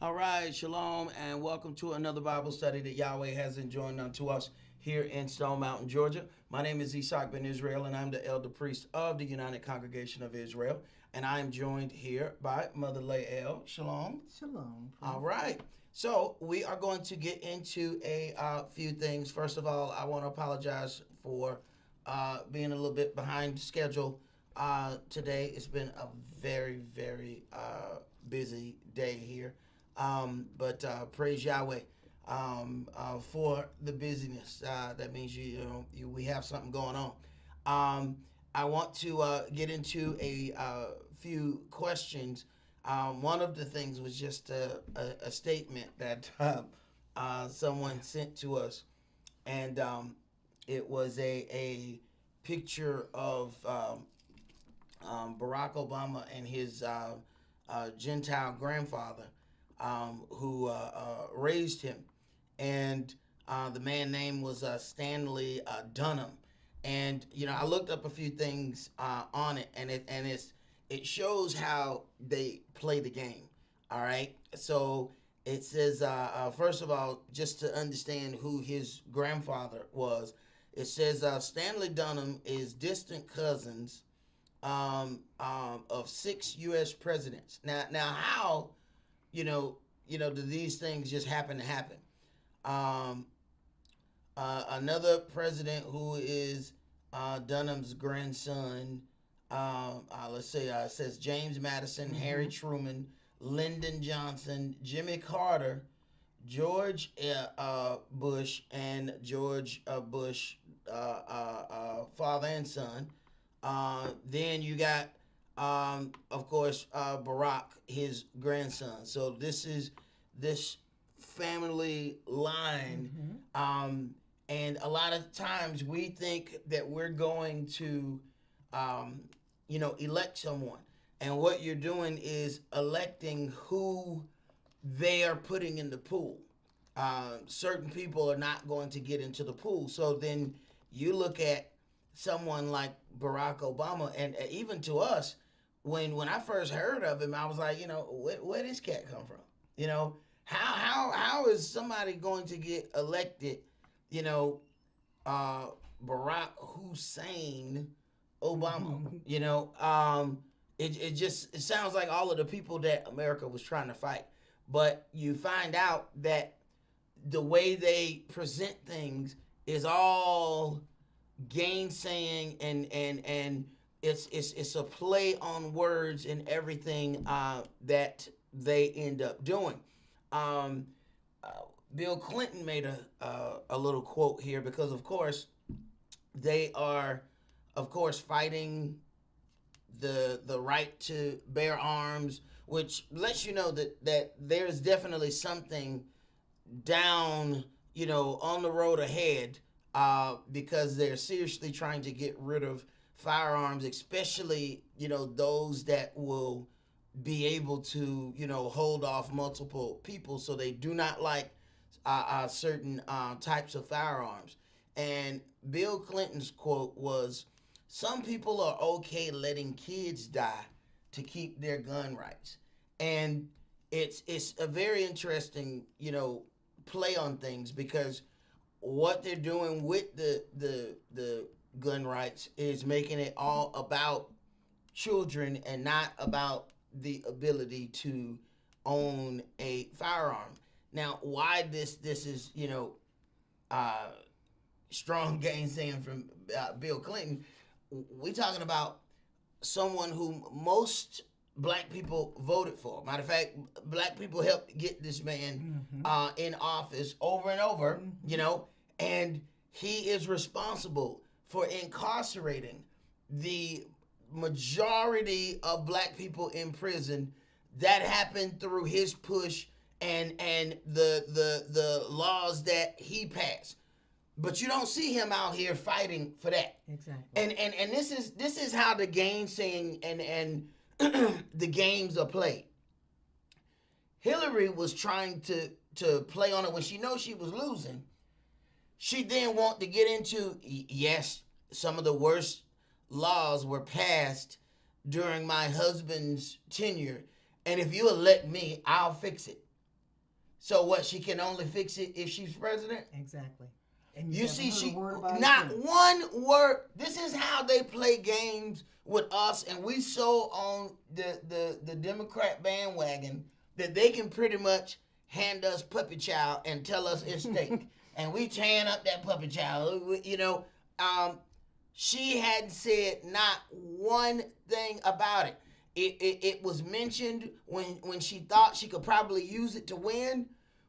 All right, shalom, and welcome to another Bible study that Yahweh has enjoined unto us here in Stone Mountain, Georgia. My name is Esaac ben Israel, and I'm the elder priest of the United Congregation of Israel. And I am joined here by Mother Lael. Shalom. Shalom. All right. So we are going to get into a few things. First of all, I want to apologize for being a little bit behind schedule today. It's been a very busy day here. But praise Yahweh for the busyness. That means we have something going on. I want to get into a few questions. One of the things was just a statement that someone sent to us, and it was a picture of Barack Obama and his Gentile grandfather who raised him. And the man's name was Stanley Dunham. And I looked up a few things on it, and it shows how they play the game. All right, so it says first of all, just to understand who his grandfather was, it says Stanley Dunham is distant cousins of 6 U.S. presidents. Now how do these things just happen to happen? Another president who is Dunham's grandson, let's say, it says James Madison, Harry Truman, Lyndon Johnson, Jimmy Carter, George Bush, and George Bush, father and son. Then you got, of course, Barack, his grandson. So this is this family line. And a lot of times we think that we're going to, elect someone. And what you're doing is electing who they are putting in the pool. Certain people are not going to get into the pool. So then you look at someone like Barack Obama, and even to us, when I first heard of him, I was like, where this cat come from? How is somebody going to get elected? Barack Hussein Obama. It sounds like all of the people that America was trying to fight, but you find out that the way they present things is all gainsaying, and it's a play on words and everything that they end up doing. Bill Clinton made a little quote here because, of course, they are, of course, fighting the right to bear arms, which lets you know that there's definitely something down, on the road ahead, because they're seriously trying to get rid of firearms, especially, those that will be able to, hold off multiple people, so they do not like certain types of firearms. And Bill Clinton's quote was, "Some people are okay letting kids die to keep their gun rights." And it's a very interesting, play on things, because what they're doing with the gun rights is making it all about children and not about the ability to own a firearm. Now, why this is strong gainsaying from Bill Clinton? We talking about someone who most black people voted for. Matter of fact, black people helped get this man in office over and over, and he is responsible for incarcerating the majority of black people in prison. That happened through his push and the laws that he passed. But you don't see him out here fighting for that. Exactly. And this is how the gainsaying and the games are played. Hillary was trying to play on it when she knows she was losing. She then wanted to get into, yes, some of the worst laws were passed during my husband's tenure, and if you elect me, I'll fix it. So what? She can only fix it if she's president. Exactly. And You see, she not one word. This is how they play games with us, and we so on the Democrat bandwagon that they can pretty much hand us puppy child and tell us it's steak, and we tearing up that puppy child. You know, she hadn't said not one thing about it. It was mentioned when she thought she could probably use it to win.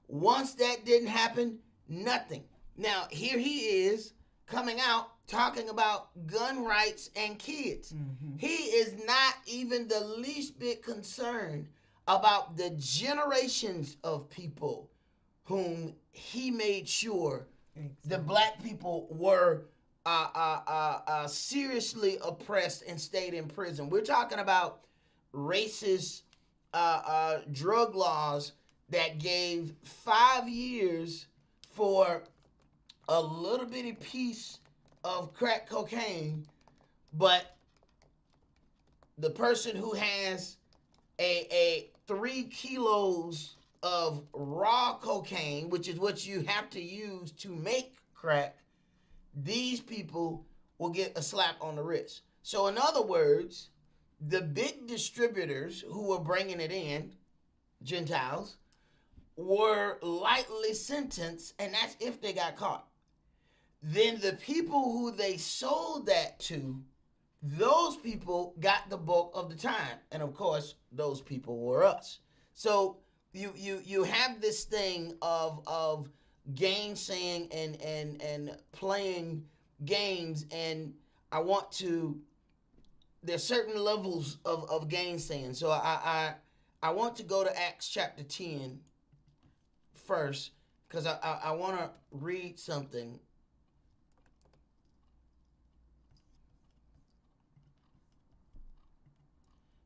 Once that didn't happen, nothing. Now, here he is coming out talking about gun rights and kids. Mm-hmm. He is not even the least bit concerned about the generations of people whom he made sure the black people were seriously oppressed and stayed in prison. We're talking about racist drug laws that gave 5 years for a little bitty piece of crack cocaine, but the person who has a 3 kilos of raw cocaine, which is what you have to use to make crack, these people will get a slap on the wrist. So in other words, the big distributors who were bringing it in, Gentiles, were lightly sentenced, and that's if they got caught. Then the people who they sold that to, those people got the bulk of the time. And of course, those people were us. So you have this thing of gainsaying and playing games, and there's certain levels of gainsaying. So I want to go to Acts chapter 10 first, because I want to read something.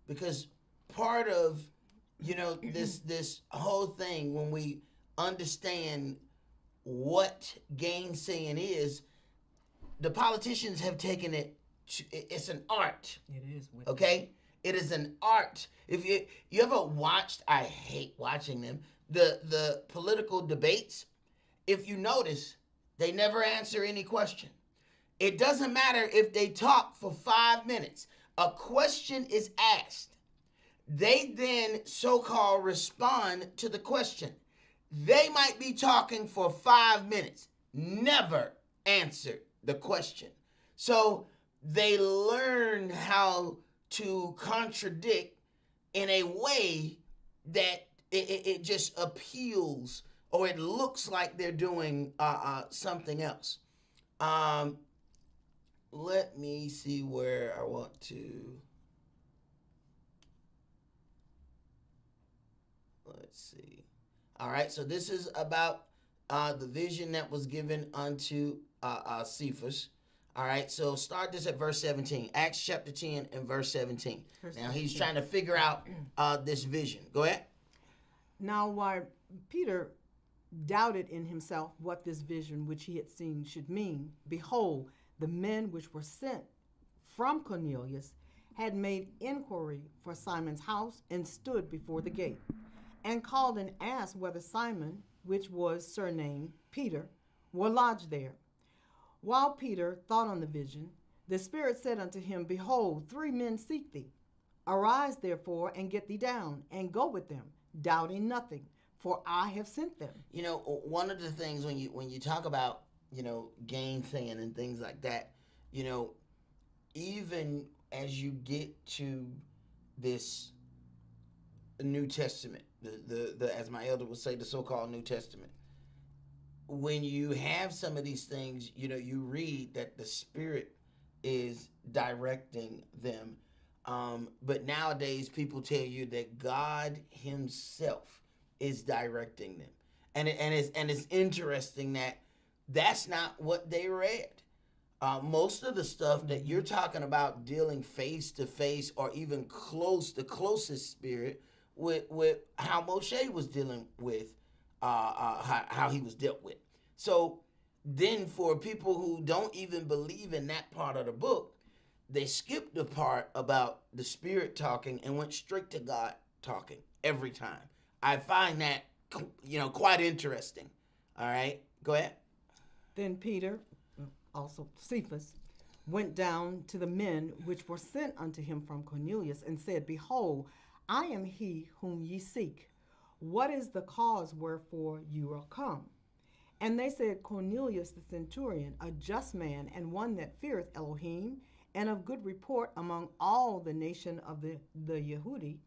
Because part of, this whole thing, when we understand what gainsaying is, the politicians have taken it, it's an art. It is. Okay? It is an art. If you ever watched, I hate watching them, the political debates, if you notice, they never answer any question. It doesn't matter if they talk for 5 minutes. A question is asked. They then so-called respond to the question. They might be talking for 5 minutes, never answer the question. So they learn how to contradict in a way that it just appeals, or it looks like they're doing something else. Let me see where I want to. Let's see. All right, so this is about the vision that was given unto Cephas. All right, so start this at verse 17. Acts chapter 10 and verse 17. Now he's trying to figure out this vision. Go ahead. Now while Peter doubted in himself what this vision which he had seen should mean, behold, the men which were sent from Cornelius had made inquiry for Simon's house, and stood before the gate, and called and asked whether Simon, which was surnamed Peter, were lodged there. While Peter thought on the vision, the Spirit said unto him, behold, 3 men seek thee. Arise therefore, and get thee down, and go with them, doubting nothing, for I have sent them. One of the things when you talk about, gainsaying and things like that, even as you get to this New Testament, the as my elder would say, the so-called New Testament, when you have some of these things, you read that the Spirit is directing them. But nowadays, people tell you that God Himself is directing them, and it's interesting that that's not what they read. Most of the stuff that you're talking about dealing face to face, or even the closest spirit with how Moshe was dealing with, how he was dealt with. So then for people who don't even believe in that part of the book, they skipped the part about the Spirit talking and went straight to God talking every time. I find that quite interesting. All right, go ahead. Then Peter, also Cephas, went down to the men which were sent unto him from Cornelius, and said, Behold, I am he whom ye seek. What is the cause wherefore you are come? And they said, Cornelius the centurion, a just man, and one that feareth Elohim, and of good report among all the nation of the Yehudi,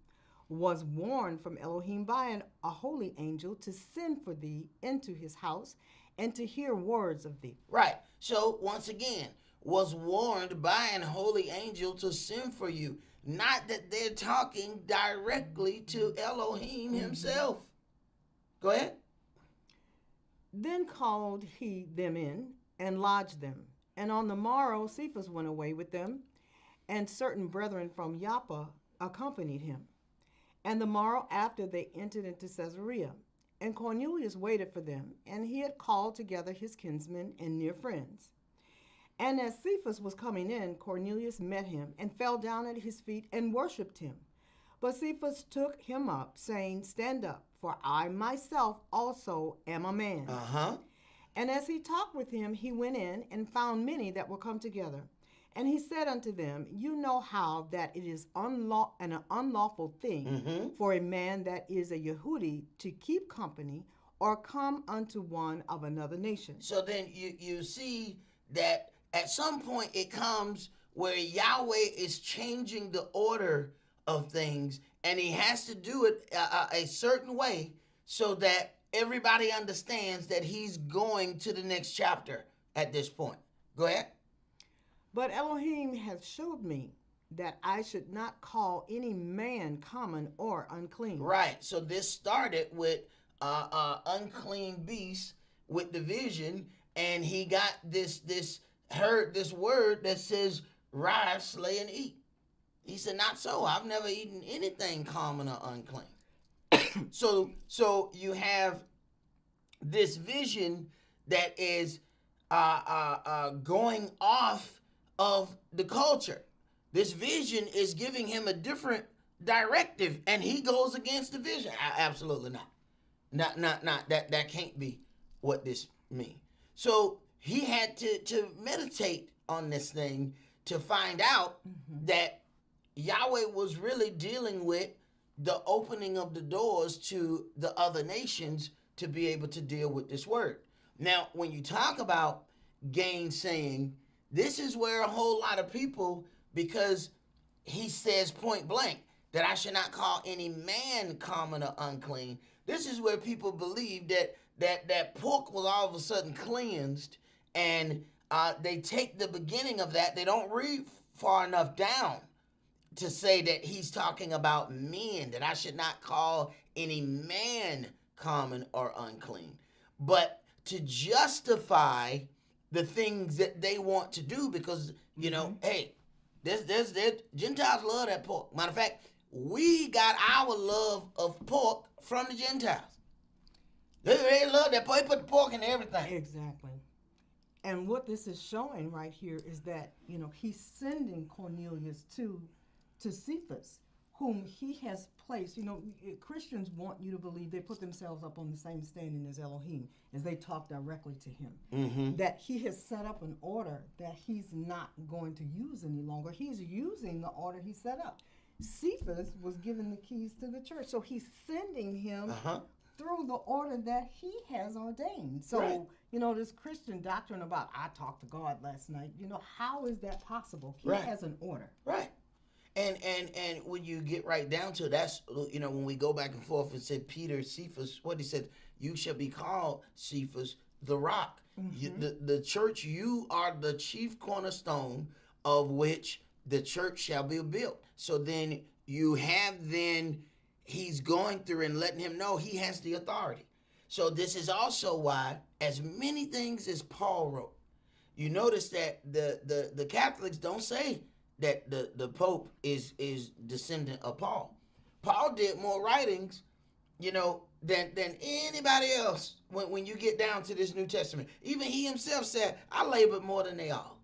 was warned from Elohim by a holy angel to send for thee into his house, and to hear words of thee. Right. So once again, was warned by an holy angel to send for you. Not that they're talking directly to Elohim himself. Go ahead. Then called he them in, and lodged them. And on the morrow Cephas went away with them, and certain brethren from Joppa accompanied him. And the morrow after they entered into Caesarea. And Cornelius waited for them, and he had called together his kinsmen and near friends. And as Cephas was coming in, Cornelius met him, and fell down at his feet, and worshipped him. But Cephas took him up, saying, Stand up, for I myself also am a man. And as he talked with him, he went in, and found many that were come together. And he said unto them, You know how that it is an unlawful thing for a man that is a Yehudi to keep company or come unto one of another nation. So then you see that at some point it comes where Yahweh is changing the order of things, and he has to do it a certain way so that everybody understands that he's going to the next chapter at this point. Go ahead. But Elohim hath showed me that I should not call any man common or unclean. Right. So this started with unclean beasts with division, and he got heard this word that says, Rise, slay, and eat. He said, Not so. I've never eaten anything common or unclean. So you have this vision that is going off of the culture. This vision is giving him a different directive, and he goes against the vision. Absolutely not. Not that can't be what this means. So he had to meditate on this thing to find out that Yahweh was really dealing with the opening of the doors to the other nations to be able to deal with this word. Now, when you talk about gainsaying, this is where a whole lot of people, because he says point blank that I should not call any man common or unclean. This is where people believe that pork was all of a sudden cleansed, and they take the beginning of that. They don't read far enough down to say that he's talking about men, that I should not call any man common or unclean. But to justify the things that they want to do, because, hey, there's Gentiles love that pork. Matter of fact, we got our love of pork from the Gentiles. They love that pork. They put the pork in everything. Exactly. And what this is showing right here is that, he's sending Cornelius to Cephas, whom he has placed. Christians want you to believe they put themselves up on the same standing as Elohim as they talk directly to him. That he has set up an order that he's not going to use any longer. He's using the order he set up. Cephas was given the keys to the church, so he's sending him through the order that he has ordained. So, right. This Christian doctrine about I talked to God last night, how is that possible? He Right. has an order. Right. And when you get right down to it, that's, when we go back and forth and said Peter, Cephas, what he said, you shall be called Cephas, the rock. The church, you are the chief cornerstone of which the church shall be built. So then you have he's going through and letting him know he has the authority. So this is also why, as many things as Paul wrote, you notice that the Catholics don't say that the Pope is descendant of Paul. Paul did more writings, than anybody else when you get down to this New Testament. Even he himself said, I labored more than they all.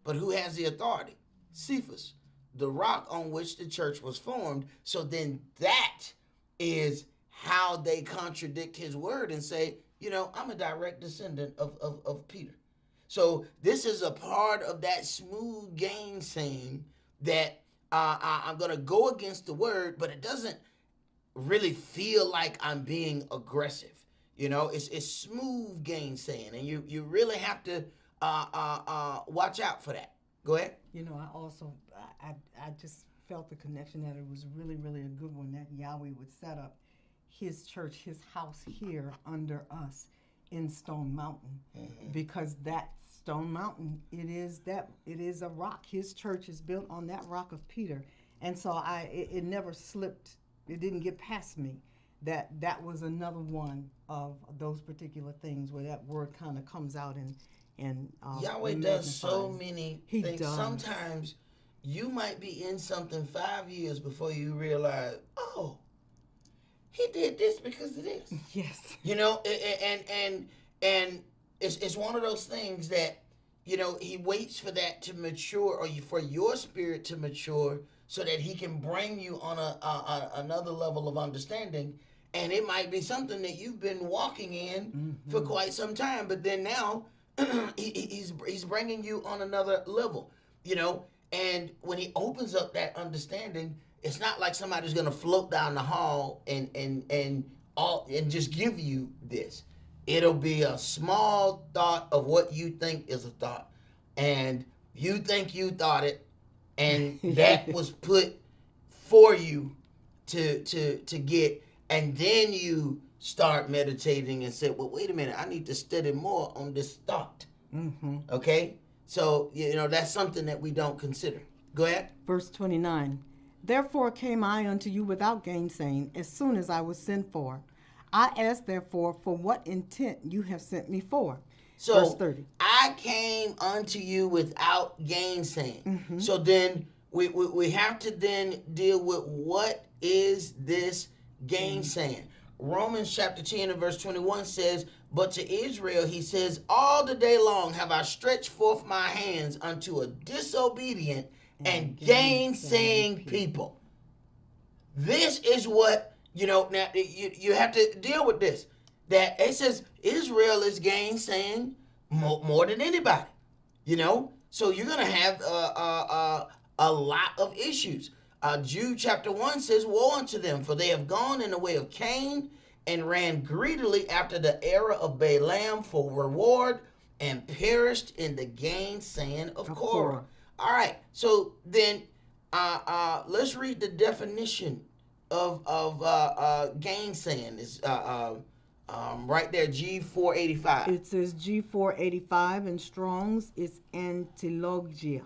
But who has the authority? Cephas, the rock on which the church was formed. So then that is how they contradict his word and say, I'm a direct descendant of Peter. So this is a part of that smooth gainsaying that I'm going to go against the word, but it doesn't really feel like I'm being aggressive. It's smooth gainsaying, and you really have to watch out for that. Go ahead. I just felt the connection that it was really, really a good one, that Yahweh would set up his church, his house here under us in Stone Mountain, because that Stone Mountain, it is a rock. His church is built on that rock of Peter, and so it never slipped. It didn't get past me that was another one of those particular things where that word kind of comes out and Yahweh does so many He things. does. Sometimes you might be in something 5 years before you realize, oh, he did this because of this. Yes. And it's one of those things that, he waits for that to mature, or for your spirit to mature, so that he can bring you on another level of understanding. And it might be something that you've been walking in for quite some time, but then now he's bringing you on another level, And when he opens up that understanding, it's not like somebody's gonna float down the hall and just give you this. It'll be a small thought of what you think is a thought, and you think you thought it, and that was put for you to get, and then you start meditating and say, well, wait a minute, I need to study more on this thought. Okay? So, that's something that we don't consider. Go ahead. Verse 29. Therefore came I unto you without gainsaying, as soon as I was sent for. I ask, therefore, for what intent you have sent me for. So, Verse 30. I came unto you without gainsaying. So then we have to then deal with what is this gainsaying. Romans chapter 10 and verse 21 says, but to Israel he says, all the day long have I stretched forth my hands unto a disobedient and gainsaying people. This is what, now you have to deal with this. That it says Israel is gainsaying more than anybody, So you're going to have a lot of issues. Jude chapter 1 says, woe unto them, for they have gone in the way of Cain and ran greedily after the error of Balaam for reward and perished in the gainsaying of Korah. All right, so then let's read the definition of gainsaying. It's right there, G485. It says G485 in Strong's is antilogia.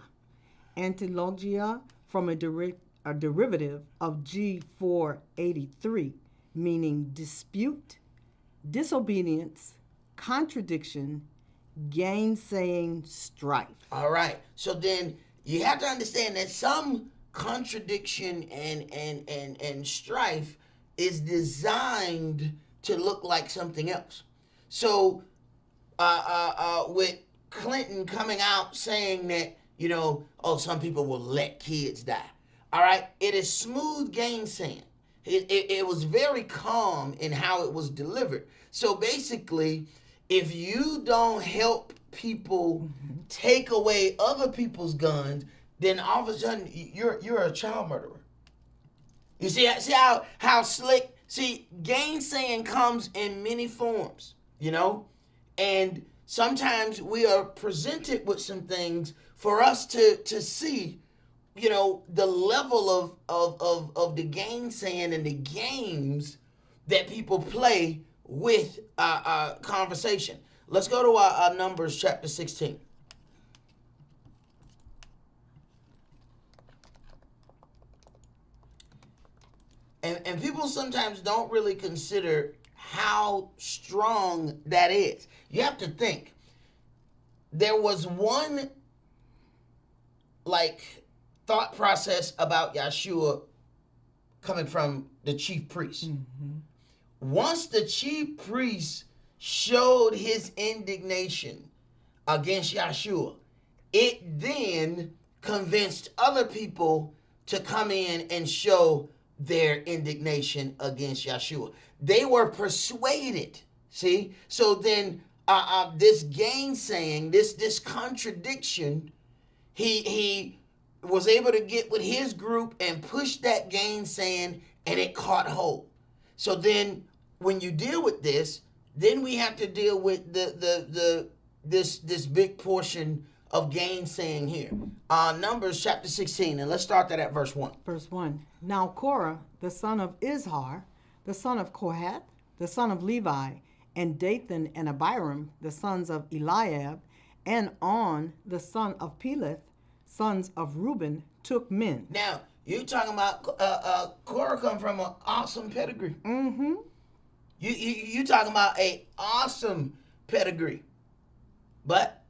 Antilogia from a derivative of G483, meaning dispute, disobedience, contradiction, gainsaying, strife. All right. So then you have to understand that some contradiction and strife is designed to look like something else. So with Clinton coming out saying that, some people will let kids die. All right. It is smooth gainsaying. It was very calm in how it was delivered. So basically, if you don't help people take away other people's guns, then all of a sudden you're a child murderer. You see how slick. See, gainsaying comes in many forms, and sometimes we are presented with some things for us to see, the level of the gainsaying and the games that people play with conversation. Let's go to Numbers chapter 16. And people sometimes don't really consider how strong that is. You have to think. There was one, thought process about Yeshua coming from the chief priest. Once the chief priest showed his indignation against Yeshua, it then convinced other people to come in and show their indignation against Yeshua. They were persuaded. See? So then this gainsaying, this contradiction, he was able to get with his group and push that gainsaying, and it caught hold. So then when you deal with this, then we have to deal with this big portion of gainsaying here. Numbers chapter 16, and let's start that at verse 1. Verse 1. Now Korah, the son of Izhar, the son of Kohath, the son of Levi, and Dathan and Abiram, the sons of Eliab, and On, the son of Peleth, sons of Reuben, took men. Now, you talking about Korah come from an awesome pedigree. Mm-hmm. You talking about a awesome pedigree. But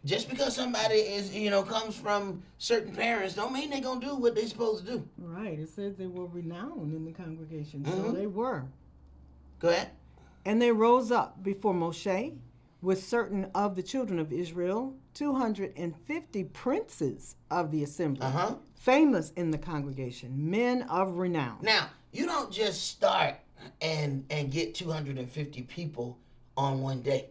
just because somebody is, comes from certain parents, don't mean they're going to do what they're supposed to do. Right. It says they were renowned in the congregation. So they were. Go ahead. And they rose up before Moshe with certain of the children of Israel, 250 princes of the assembly, famous in the congregation, men of renown. Now, you don't just start and get 250 people on one day.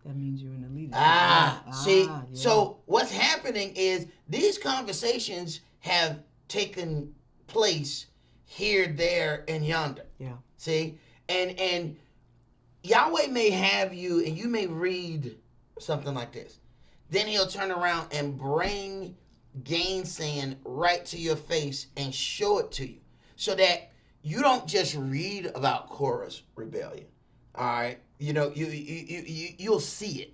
That means you're in the leadership. See, yeah. So what's happening is these conversations have taken place here, there, and yonder. Yeah. See? And Yahweh may have you, and you may read something like this. Then he'll turn around and bring gainsaying right to your face and show it to you. So that you don't just read about Korah's rebellion. All right? You'll see it.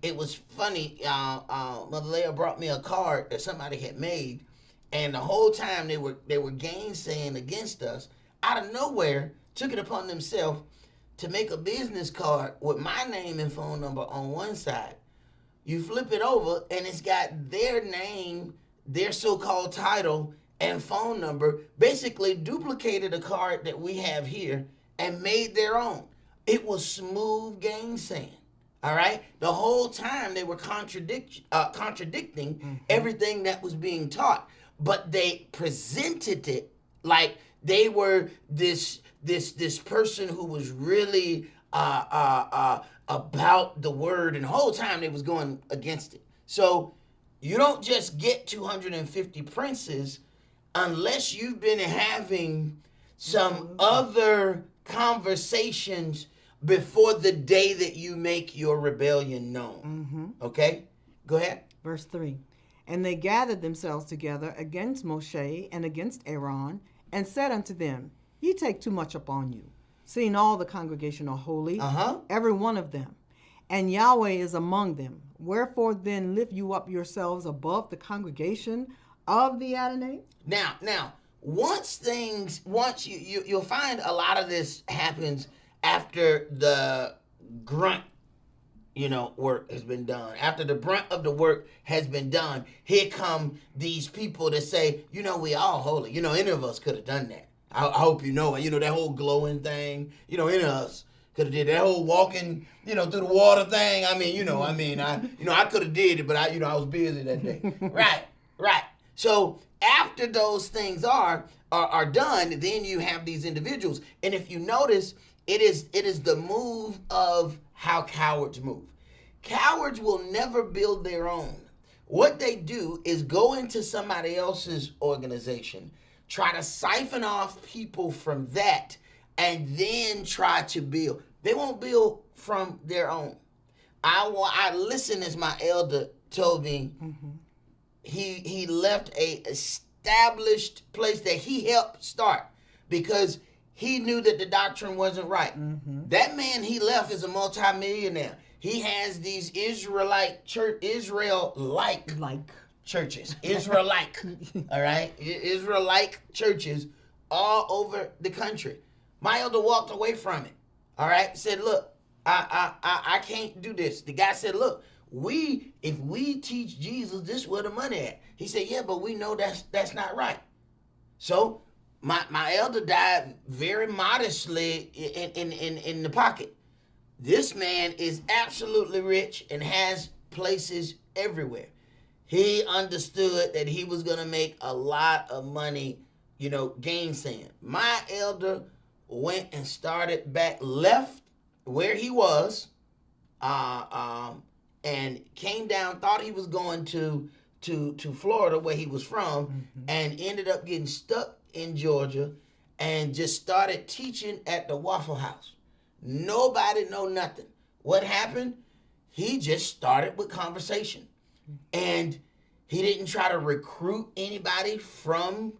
It was funny. Mother Leah brought me a card that somebody had made, and the whole time they were gainsaying against us. Out of nowhere, took it upon themselves to make a business card with my name and phone number on one side. You flip it over, and it's got their name, their so-called title, and phone number. Basically duplicated a card that we have here and made their own. It was smooth gainsaying. All right? The whole time they were contradicting everything that was being taught. But they presented it like they were this person who was really about the word, and the whole time they was going against it. So you don't just get 250 princes unless you've been having some other conversations before the day that you make your rebellion known. Okay? Go ahead. Verse 3. And they gathered themselves together against Moshe and against Aaron, and said unto them, Ye take too much upon you, seeing all the congregation are holy, every one of them, and Yahweh is among them. Wherefore then lift you up yourselves above the congregation of the Adonai? Now, you'll find a lot of this happens after the grunt, work has been done. After the brunt of the work has been done, here come these people that say, we all holy. Any of us could have done that. I hope you know it. That whole glowing thing, any of us could have did that whole walking, through the water thing. I could have did it, but I was busy that day. Right. So after those things are done, then you have these individuals. And if you notice, it is the move of how cowards move. Cowards will never build their own. What they do is go into somebody else's organization, try to siphon off people from that, and then try to build. They won't build from their own. I listened as my elder told me. He left a established place that he helped start because he knew that the doctrine wasn't right. That man he left is a multimillionaire. He has these Israel-like churches. Israel-like. All right? Israel-like churches all over the country. My elder walked away from it. All right? Said, look, I can't do this. The guy said, look, if we teach Jesus, this is where the money at. He said, yeah, but we know that's not right. So my elder died very modestly in the pocket. This man is absolutely rich and has places everywhere. He understood that he was going to make a lot of money gainsaying. My elder went and started back left where he was, and came down, thought he was going to Florida where he was from, and ended up getting stuck in Georgia and just started teaching at the Waffle House. Nobody know nothing. What happened? He just started with conversation. And he didn't try to recruit anybody from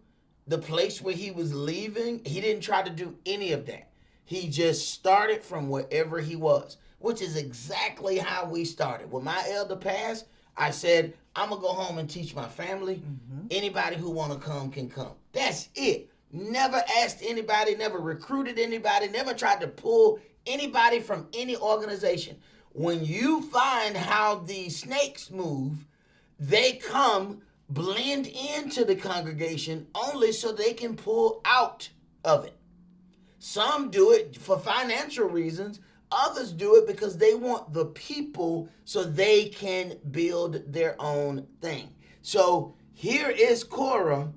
the place where he was leaving. He didn't try to do any of that. He just started from wherever he was, which is exactly how we started. When my elder passed, I said, I'm going to go home and teach my family. Anybody who want to come can come. That's it. Never asked anybody, never recruited anybody, never tried to pull anybody from any organization. When you find how the snakes move, they come, blend into the congregation only so they can pull out of it. Some do it for financial reasons. Others do it because they want the people so they can build their own thing. So here is Korah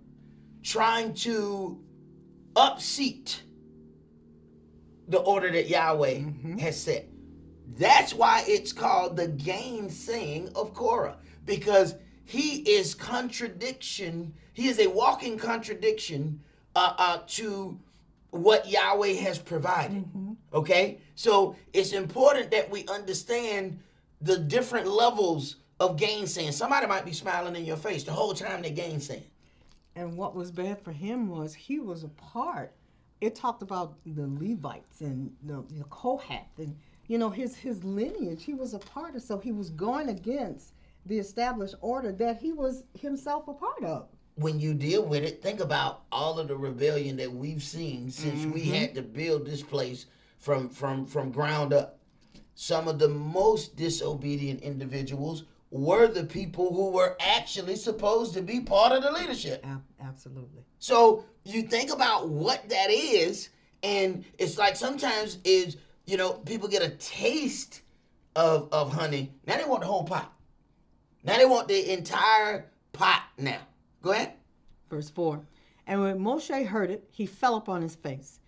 trying to upseat the order that Yahweh has set. That's why it's called the gainsaying of Korah, because he is contradiction. He is a walking contradiction to what Yahweh has provided. Okay? So it's important that we understand the different levels of gainsaying. Somebody might be smiling in your face the whole time they're gainsaying. And what was bad for him was he was a part. It talked about the Levites and the Kohath and his lineage. He was a part of, so he was going against the established order that he was himself a part of. When you deal with it, think about all of the rebellion that we've seen since we had to build this place from ground up. Some of the most disobedient individuals were the people who were actually supposed to be part of the leadership. Absolutely. So you think about what that is, and it's like sometimes people get a taste of honey. Now they want the whole pot. Now they want the entire pot now. Go ahead. Verse 4. And when Moshe heard it, he fell upon his face.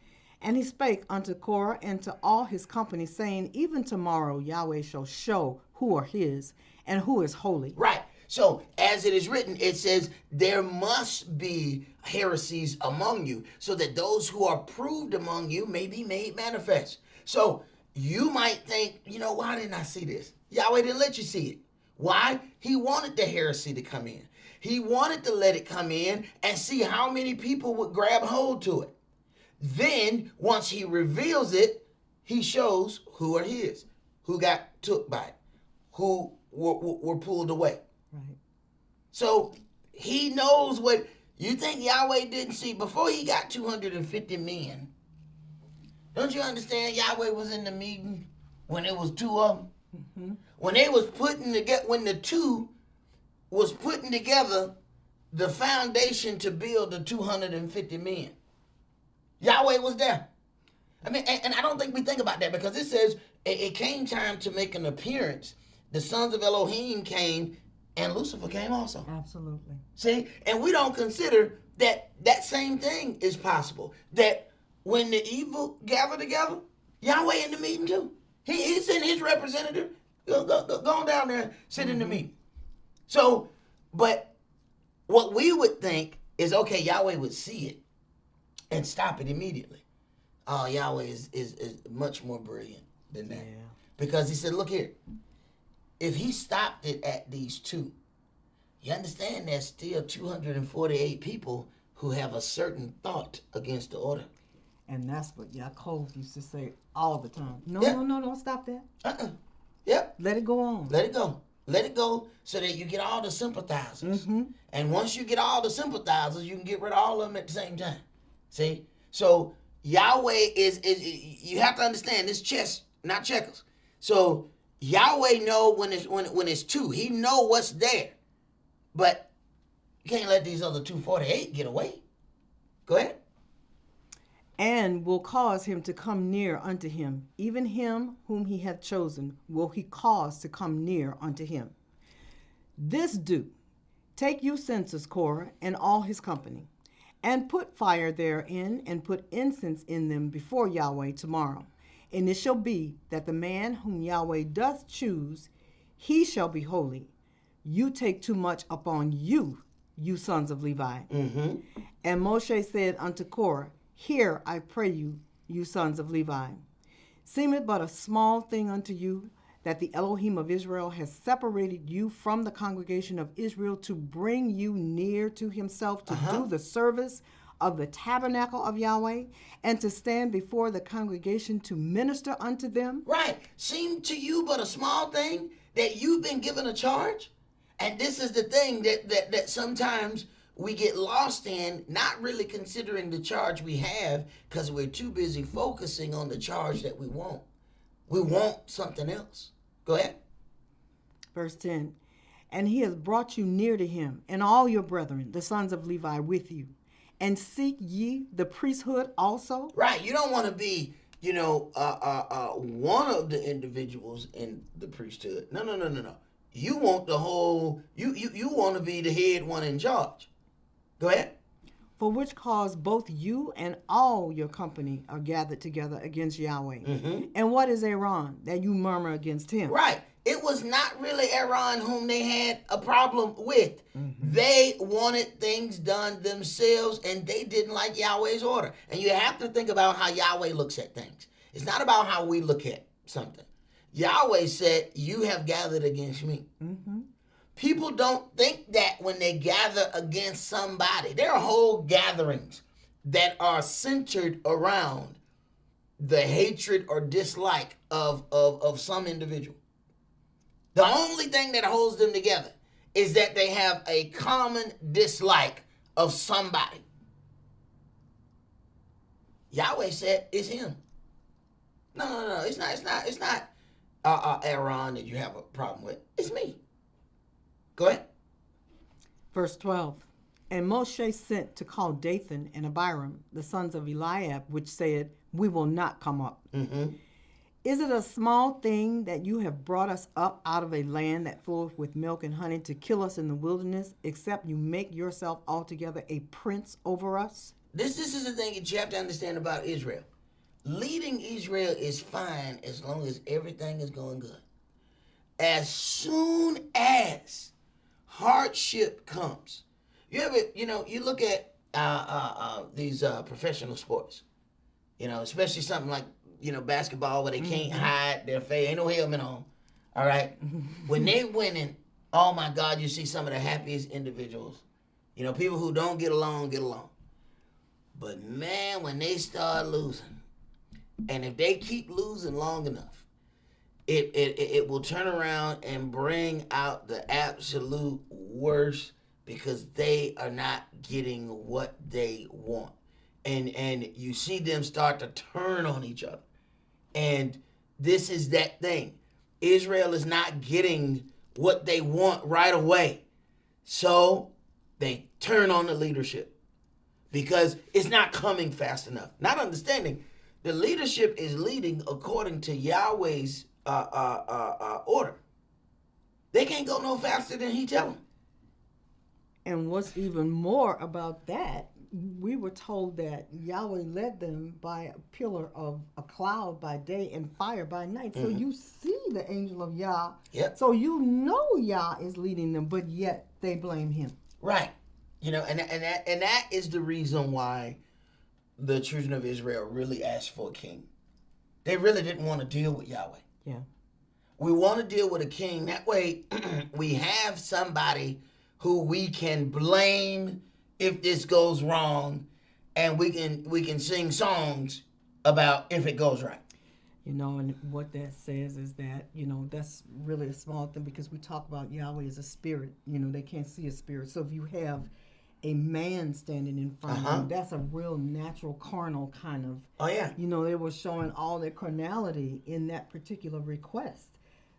And he spake unto Korah and to all his company, saying, even tomorrow Yahweh shall show who are his and who is holy. Right. So as it is written, it says there must be heresies among you, so that those who are proved among you may be made manifest. So you might think, why didn't I see this? Yahweh didn't let you see it. Why? He wanted the heresy to come in. He wanted to let it come in and see how many people would grab hold to it. Then, once he reveals it, he shows who are his, who got took by it, who were pulled away. Right. So he knows what you think Yahweh didn't see before he got 250 men. Don't you understand? Yahweh was in the meeting when it was two of them. When they was when the two was putting together the foundation to build the 250 men. Yahweh was there. I mean, and I don't think we think about that, because it says it came time to make an appearance. The sons of Elohim came, and Lucifer came also. Absolutely. See? And we don't consider that same thing is possible. That when the evil gather together, Yahweh in the meeting too. He sent his representative. Go on down there, sit in the meeting. So, but what we would think is, okay, Yahweh would see it and stop it immediately. Oh, Yahweh is much more brilliant than that. Yeah. Because he said, look here, if he stopped it at these two, you understand there's still 248 people who have a certain thought against the order. And that's what Yaakov used to say all the time. No, Yeah. no, don't stop that. Yep. Let it go on. Let it go. Let it go so that you get all the sympathizers. And once you get all the sympathizers, you can get rid of all of them at the same time. See? So Yahweh is you have to understand, this chess, not checkers. So Yahweh know when it's two. He know what's there. But you can't let these other 248 get away. Go ahead. And will cause him to come near unto him. Even him whom he hath chosen will he cause to come near unto him. This do. Take you census Korah and all his company, and put fire therein, and put incense in them before Yahweh tomorrow. And it shall be that the man whom Yahweh doth choose, he shall be holy. You take too much upon you, you sons of Levi. Mm-hmm. And Moshe said unto Korah, Hear, I pray you, you sons of Levi. Seemeth but a small thing unto you, that the Elohim of Israel has separated you from the congregation of Israel to bring you near to himself, to do the service of the tabernacle of Yahweh, and to stand before the congregation to minister unto them? Right. Seem to you but a small thing that you've been given a charge? And this is the thing that sometimes we get lost in, not really considering the charge we have because we're too busy focusing on the charge that we want. We want something else. Go ahead. Verse 10, and he has brought you near to him, and all your brethren, the sons of Levi, with you. And seek ye the priesthood also? Right. You don't want to be, one of the individuals in the priesthood. No. You want the whole, you want to be the head one in charge. Go ahead. For which cause both you and all your company are gathered together against Yahweh. Mm-hmm. And what is Aaron, that you murmur against him? Right. It was not really Aaron whom they had a problem with. Mm-hmm. They wanted things done themselves, and they didn't like Yahweh's order. And you have to think about how Yahweh looks at things. It's not about how we look at something. Yahweh said, you have gathered against me. Mm-hmm. People don't think that when they gather against somebody. There are whole gatherings that are centered around the hatred or dislike of some individual. The only thing that holds them together is that they have a common dislike of somebody. Yahweh said, it's him. No. It's not Aaron that you have a problem with. It's me. Go ahead. Verse 12. And Moshe sent to call Dathan and Abiram, the sons of Eliab, which said, We will not come up. Mm-hmm. Is it a small thing that you have brought us up out of a land that floweth with milk and honey to kill us in the wilderness, except you make yourself altogether a prince over us? This is the thing that you have to understand about Israel. Leading Israel is fine as long as everything is going good. As soon as hardship comes, you look at these professional sports, especially something like, basketball where they can't hide their face. Ain't no helmet on. All right. When they winning, oh my God, you see some of the happiest individuals. People who don't get along. But man, when they start losing, and if they keep losing long enough, it will turn around and bring out the absolute worst because they are not getting what they want. And you see them start to turn on each other. And this is that thing. Israel is not getting what they want right away. So they turn on the leadership because it's not coming fast enough. Not understanding the leadership is leading according to Yahweh's order. They can't go no faster than he tell them. And what's even more about that, we were told that Yahweh led them by a pillar of a cloud by day and fire by night. So you see the angel of Yah. Yep. So you know Yah is leading them, but yet they blame him. Right. And that is the reason why the children of Israel really asked for a king. They really didn't want to deal with Yahweh. Yeah. We want to deal with a king. That way we have somebody who we can blame if this goes wrong, and we can sing songs about if it goes right. And what that says is that, that's really a small thing because we talk about Yahweh as a spirit. They can't see a spirit. So if you have a man standing in front of you, that's a real natural carnal kind of. Oh, yeah. They were showing all their carnality in that particular request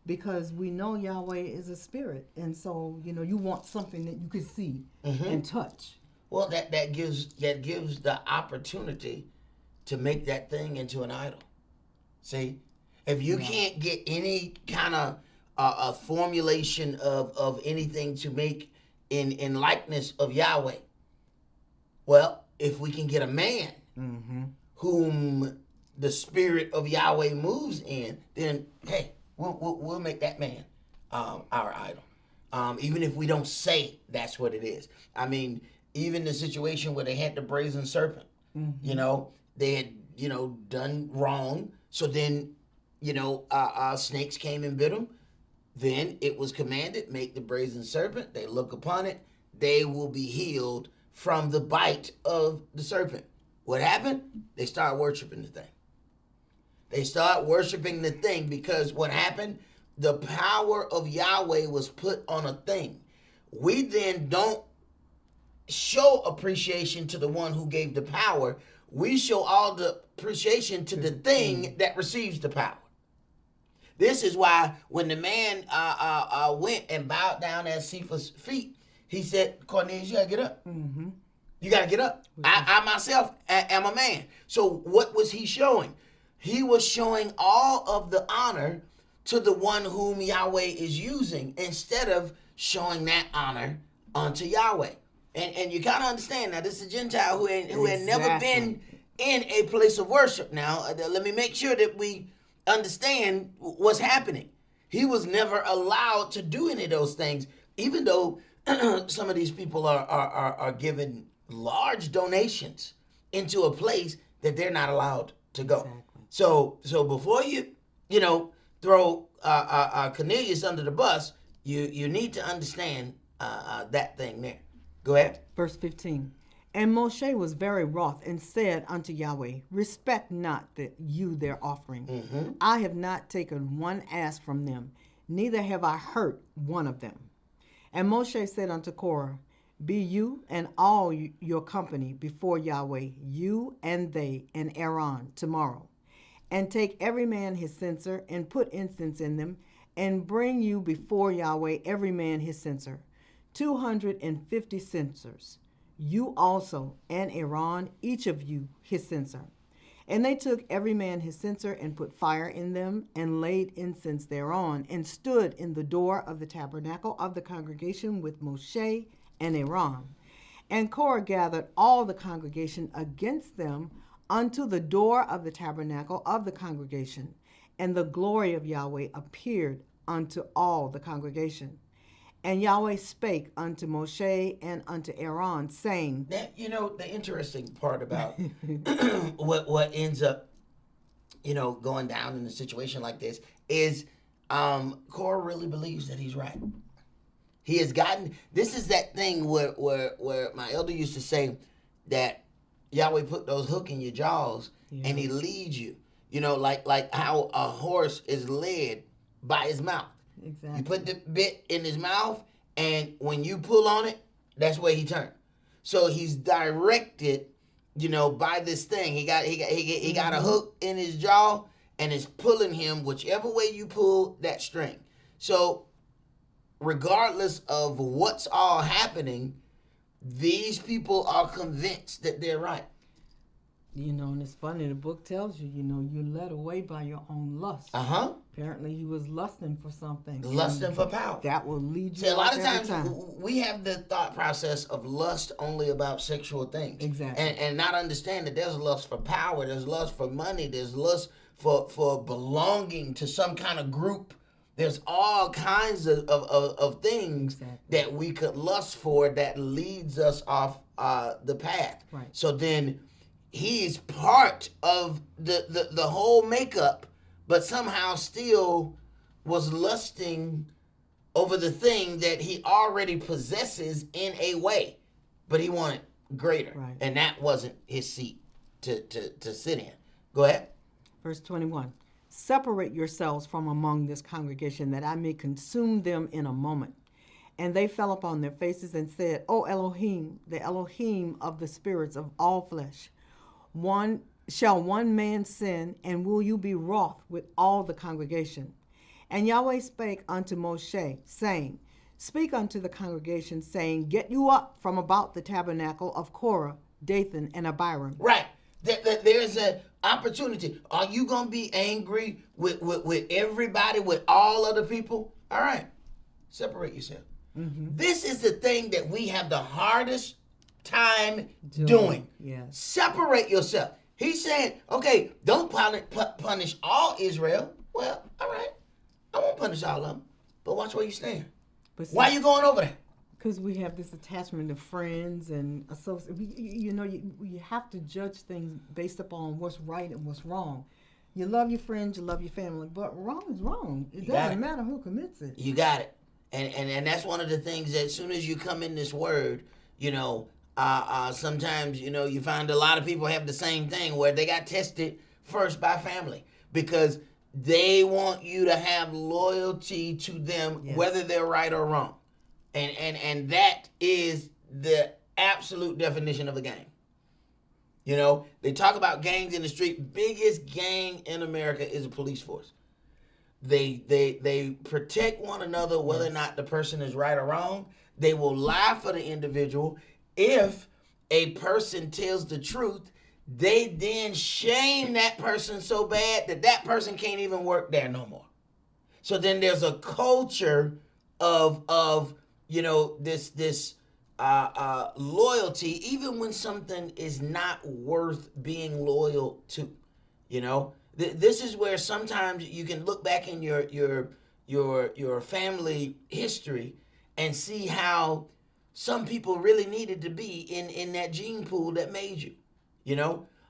because we know Yahweh is a spirit. And so, you want something that you could see and touch. Well, that gives the opportunity to make that thing into an idol. See, if you can't get any kind of a formulation of anything to make in likeness of Yahweh, well, if we can get a man Mm-hmm. whom the spirit of Yahweh moves in, then hey, we'll make that man our idol. Even if we don't say that's what it is. I mean, even the situation where they had the brazen serpent, they had, done wrong. So then, snakes came and bit them. Then it was commanded, make the brazen serpent. They look upon it. They will be healed from the bite of the serpent. What happened? They started worshiping the thing. They start worshiping the thing because what happened? The power of Yahweh was put on a thing. We then don't show appreciation to the one who gave the power. We show all the appreciation to the thing that receives the power. This is why when the man went and bowed down at Cephas' feet, he said, Cornelius, you got to get up. Mm-hmm. You got to get up. I myself am a man. So what was he showing? He was showing all of the honor to the one whom Yahweh is using instead of showing that honor unto Yahweh. And you got to understand now, this is a Gentile who had never been in a place of worship. Now, let me make sure that we understand what's happening. He was never allowed to do any of those things, even though some of these people are given large donations into a place that they're not allowed to go. Exactly. So before you throw Cornelius under the bus, you need to understand that thing there. Go ahead. Verse 15. And Moshe was very wroth and said unto Yahweh, respect not their offering. Mm-hmm. I have not taken one ass from them, neither have I hurt one of them. And Moshe said unto Korah, be you and all your company before Yahweh, you and they and Aaron tomorrow. And take every man his censer and put incense in them, and bring you before Yahweh every man his censer, 250 censers. You also and Aaron, each of you his censer. And they took every man his censer and put fire in them and laid incense thereon and stood in the door of the tabernacle of the congregation with Moshe and Aaron. And Korah gathered all the congregation against them unto the door of the tabernacle of the congregation. And the glory of Yahweh appeared unto all the congregation. And Yahweh spake unto Moshe and unto Aaron, saying, That, the interesting part about what ends up, going down in a situation like this is Korah really believes that he's right. He has gotten, this is that thing where my elder used to say that Yahweh put those hook in your jaws and he leads you. Like how a horse is led by his mouth. Exactly. You put the bit in his mouth, and when you pull on it, that's where he turned. So he's directed, by this thing. He got a hook in his jaw, and it's pulling him whichever way you pull that string. So regardless of what's all happening, these people are convinced that they're right. And it's funny, the book tells you, you're led away by your own lust. Uh-huh. Apparently he was lusting for something. Lusting for power. That will lead you. See, a lot of times we have the thought process of lust only about sexual things. Exactly. And not understand that there's lust for power, there's lust for money, there's lust for belonging to some kind of group. There's all kinds of things that we could lust for that leads us off the path. Right. So then he's part of the whole makeup, but somehow still was lusting over the thing that he already possesses in a way, but he wanted greater. Right. And that wasn't his seat to sit in. Go ahead. Verse 21. Separate yourselves from among this congregation, that I may consume them in a moment. And they fell upon their faces and said, O Elohim, the Elohim of the spirits of all flesh, shall one man sin, and will you be wroth with all the congregation? And Yahweh spake unto Moshe, saying, Speak unto the congregation, saying, Get you up from about the tabernacle of Korah, Dathan, and Abiram. Right. There's an opportunity. Are you going to be angry with everybody, with all other people? All right. Separate yourself. Mm-hmm. This is the thing that we have the hardest time doing. Yes. Separate yourself. He's saying, okay, don't punish all Israel. Well, all right, I won't punish all of them, but watch where you stand. But see, Why are you going over there? because we have this attachment to friends and associates. You have to judge things based upon what's right and what's wrong. You love your friends, you love your family, but wrong is wrong. It doesn't matter who commits it. You got it. And that's one of the things that as soon as you come in this word, sometimes, you find a lot of people have the same thing where they got tested first by family because they want you to have loyalty to them, yes, whether they're right or wrong. And that is the absolute definition of a gang. They talk about gangs in the street. Biggest gang in America is a police force. They protect one another whether or not the person is right or wrong. They will lie for the individual. If a person tells the truth, they then shame that person so bad that that person can't even work there no more. So then there's a culture of this loyalty, even when something is not worth being loyal to. This is where sometimes you can look back in your family history and see how some people really needed to be in that gene pool that made you.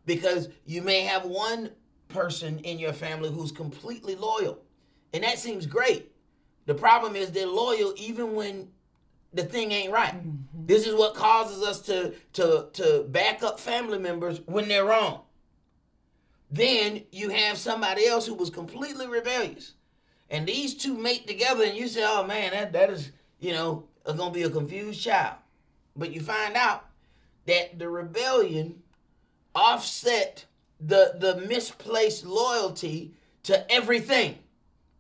Because you may have one person in your family who's completely loyal, and that seems great. The problem is they're loyal even when the thing ain't right. Mm-hmm. This is what causes us to back up family members when they're wrong. Then you have somebody else who was completely rebellious, and these two mate together, and you say, "Oh man, that is gonna be a confused child." But you find out that the rebellion offset the misplaced loyalty to everything.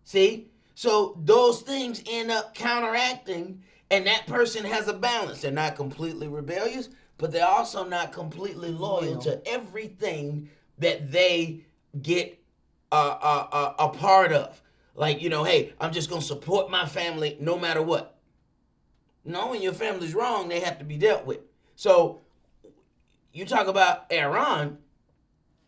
See? So those things end up counteracting, and that person has a balance. They're not completely rebellious, but they're also not completely loyal to everything that they get a part of. Like, hey, I'm just going to support my family no matter what. No, when your family's wrong, they have to be dealt with. So you talk about Aaron.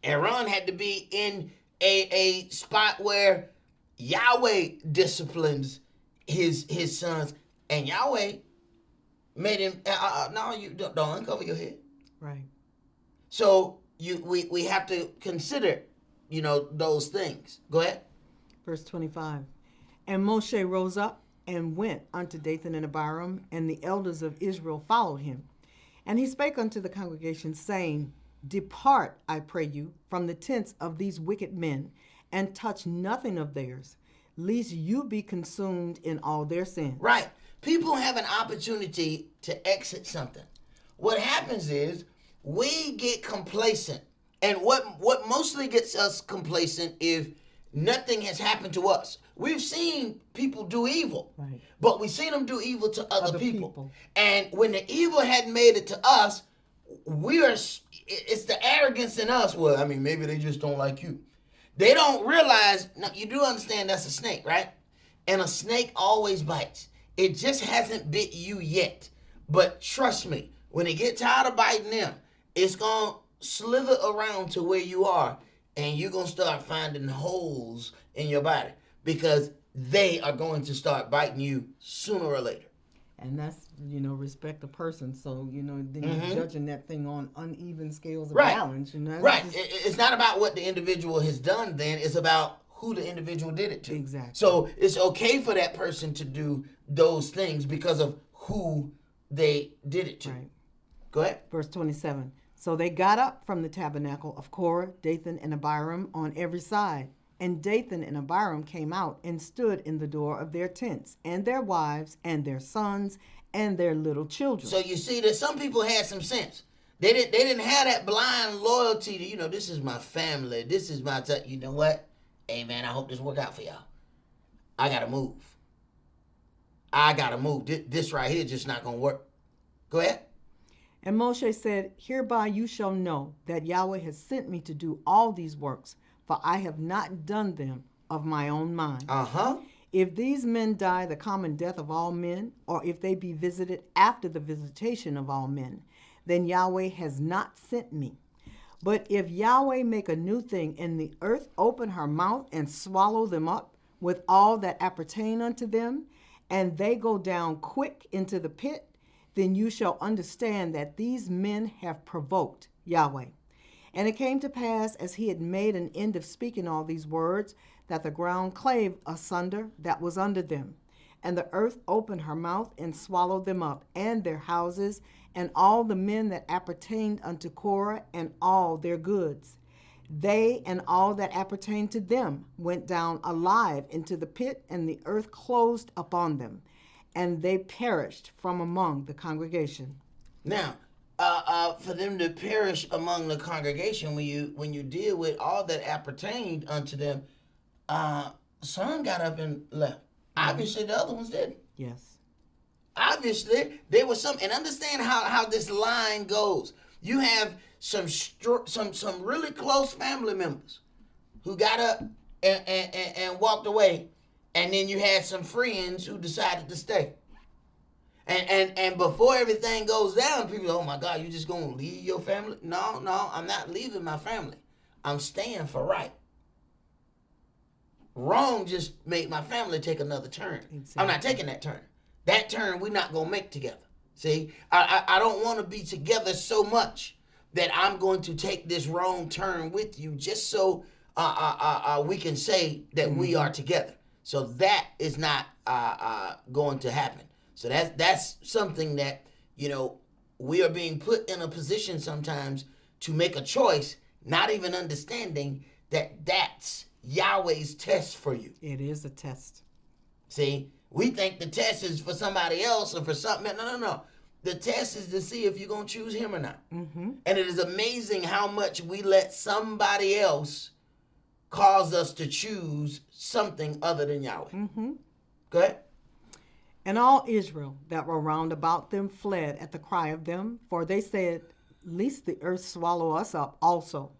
Aaron had to be in a spot where Yahweh disciplines his sons, and Yahweh made him. No, you don't uncover your head. Right. So we have to consider, those things. Go ahead. Verse 25. And Moshe rose up and went unto Dathan and Abiram, and the elders of Israel followed him. And he spake unto the congregation, saying, Depart, I pray you, from the tents of these wicked men, and touch nothing of theirs, lest you be consumed in all their sins. Right. People have an opportunity to exit something. What happens is we get complacent. And what mostly gets us complacent if nothing has happened to us. We've seen people do evil, right, but we've seen them do evil to other people. And when the evil hadn't made it to us, it's the arrogance in us. Well, maybe they just don't like you. They don't realize, now you do understand that's a snake, right? And a snake always bites. It just hasn't bit you yet. But trust me, when it gets tired of biting them, it's going to slither around to where you are, and you're going to start finding holes in your body because they are going to start biting you sooner or later. And that's, respect the person. So, then you're judging that thing on uneven scales of balance. Right. It's not about what the individual has done then. It's about who the individual did it to. Exactly. So it's okay for that person to do those things because of who they did it to. Right. Go ahead. Verse 27. So they got up from the tabernacle of Korah, Dathan, and Abiram on every side. And Dathan and Abiram came out and stood in the door of their tents, and their wives, and their sons, and their little children. So you see that some people had some sense. They didn't have that blind loyalty to, this is my family, this is my you know what? Hey man, I hope this work out for y'all. I gotta move. This right here just not gonna work. Go ahead. And Moshe said, Hereby you shall know that Yahweh has sent me to do all these works, for I have not done them of my own mind. If these men die the common death of all men, or if they be visited after the visitation of all men, then Yahweh has not sent me. But if Yahweh make a new thing, and the earth open her mouth and swallow them up with all that appertain unto them, and they go down quick into the pit, then you shall understand that these men have provoked Yahweh. And it came to pass, as he had made an end of speaking all these words, that the ground clave asunder that was under them. And the earth opened her mouth and swallowed them up, and their houses, and all the men that appertained unto Korah, and all their goods. They and all that appertained to them went down alive into the pit, and the earth closed upon them, and they perished from among the congregation. Now, for them to perish among the congregation, when you deal with all that appertained unto them, some got up and left. Obviously, the other ones didn't. Yes. Obviously, there was some, and understand how this line goes. You have some really close family members who got up and walked away, and then you had some friends who decided to stay. And before everything goes down, people go, oh my God, you just gonna leave your family? No, I'm not leaving my family. I'm staying for right. Wrong just made my family take another turn. Exactly. I'm not taking that turn. That turn we're not gonna make together. See, I don't want to be together so much that I'm going to take this wrong turn with you just so we can say that we are together. So that is not going to happen. So that's something that, we are being put in a position sometimes to make a choice, not even understanding that that's Yahweh's test for you. It is a test. See, we think the test is for somebody else or for something. No. The test is to see if you're going to choose him or not. Mm-hmm. And it is amazing how much we let somebody else cause us to choose something other than Yahweh. Mm-hmm. Go ahead. And all Israel that were round about them fled at the cry of them, for they said, lest the earth swallow us up also.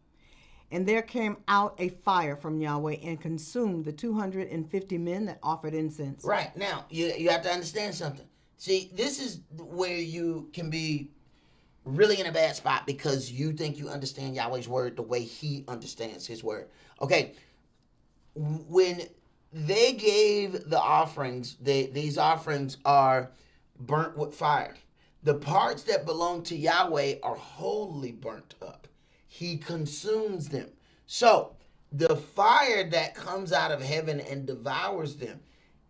And there came out a fire from Yahweh and consumed the 250 men that offered incense. Right. Now, you have to understand something. See, this is where you can be really in a bad spot because you think you understand Yahweh's word the way he understands his word. Okay. When they gave the offerings, these offerings are burnt with fire. The parts that belong to Yahweh are wholly burnt up. He consumes them. So the fire that comes out of heaven and devours them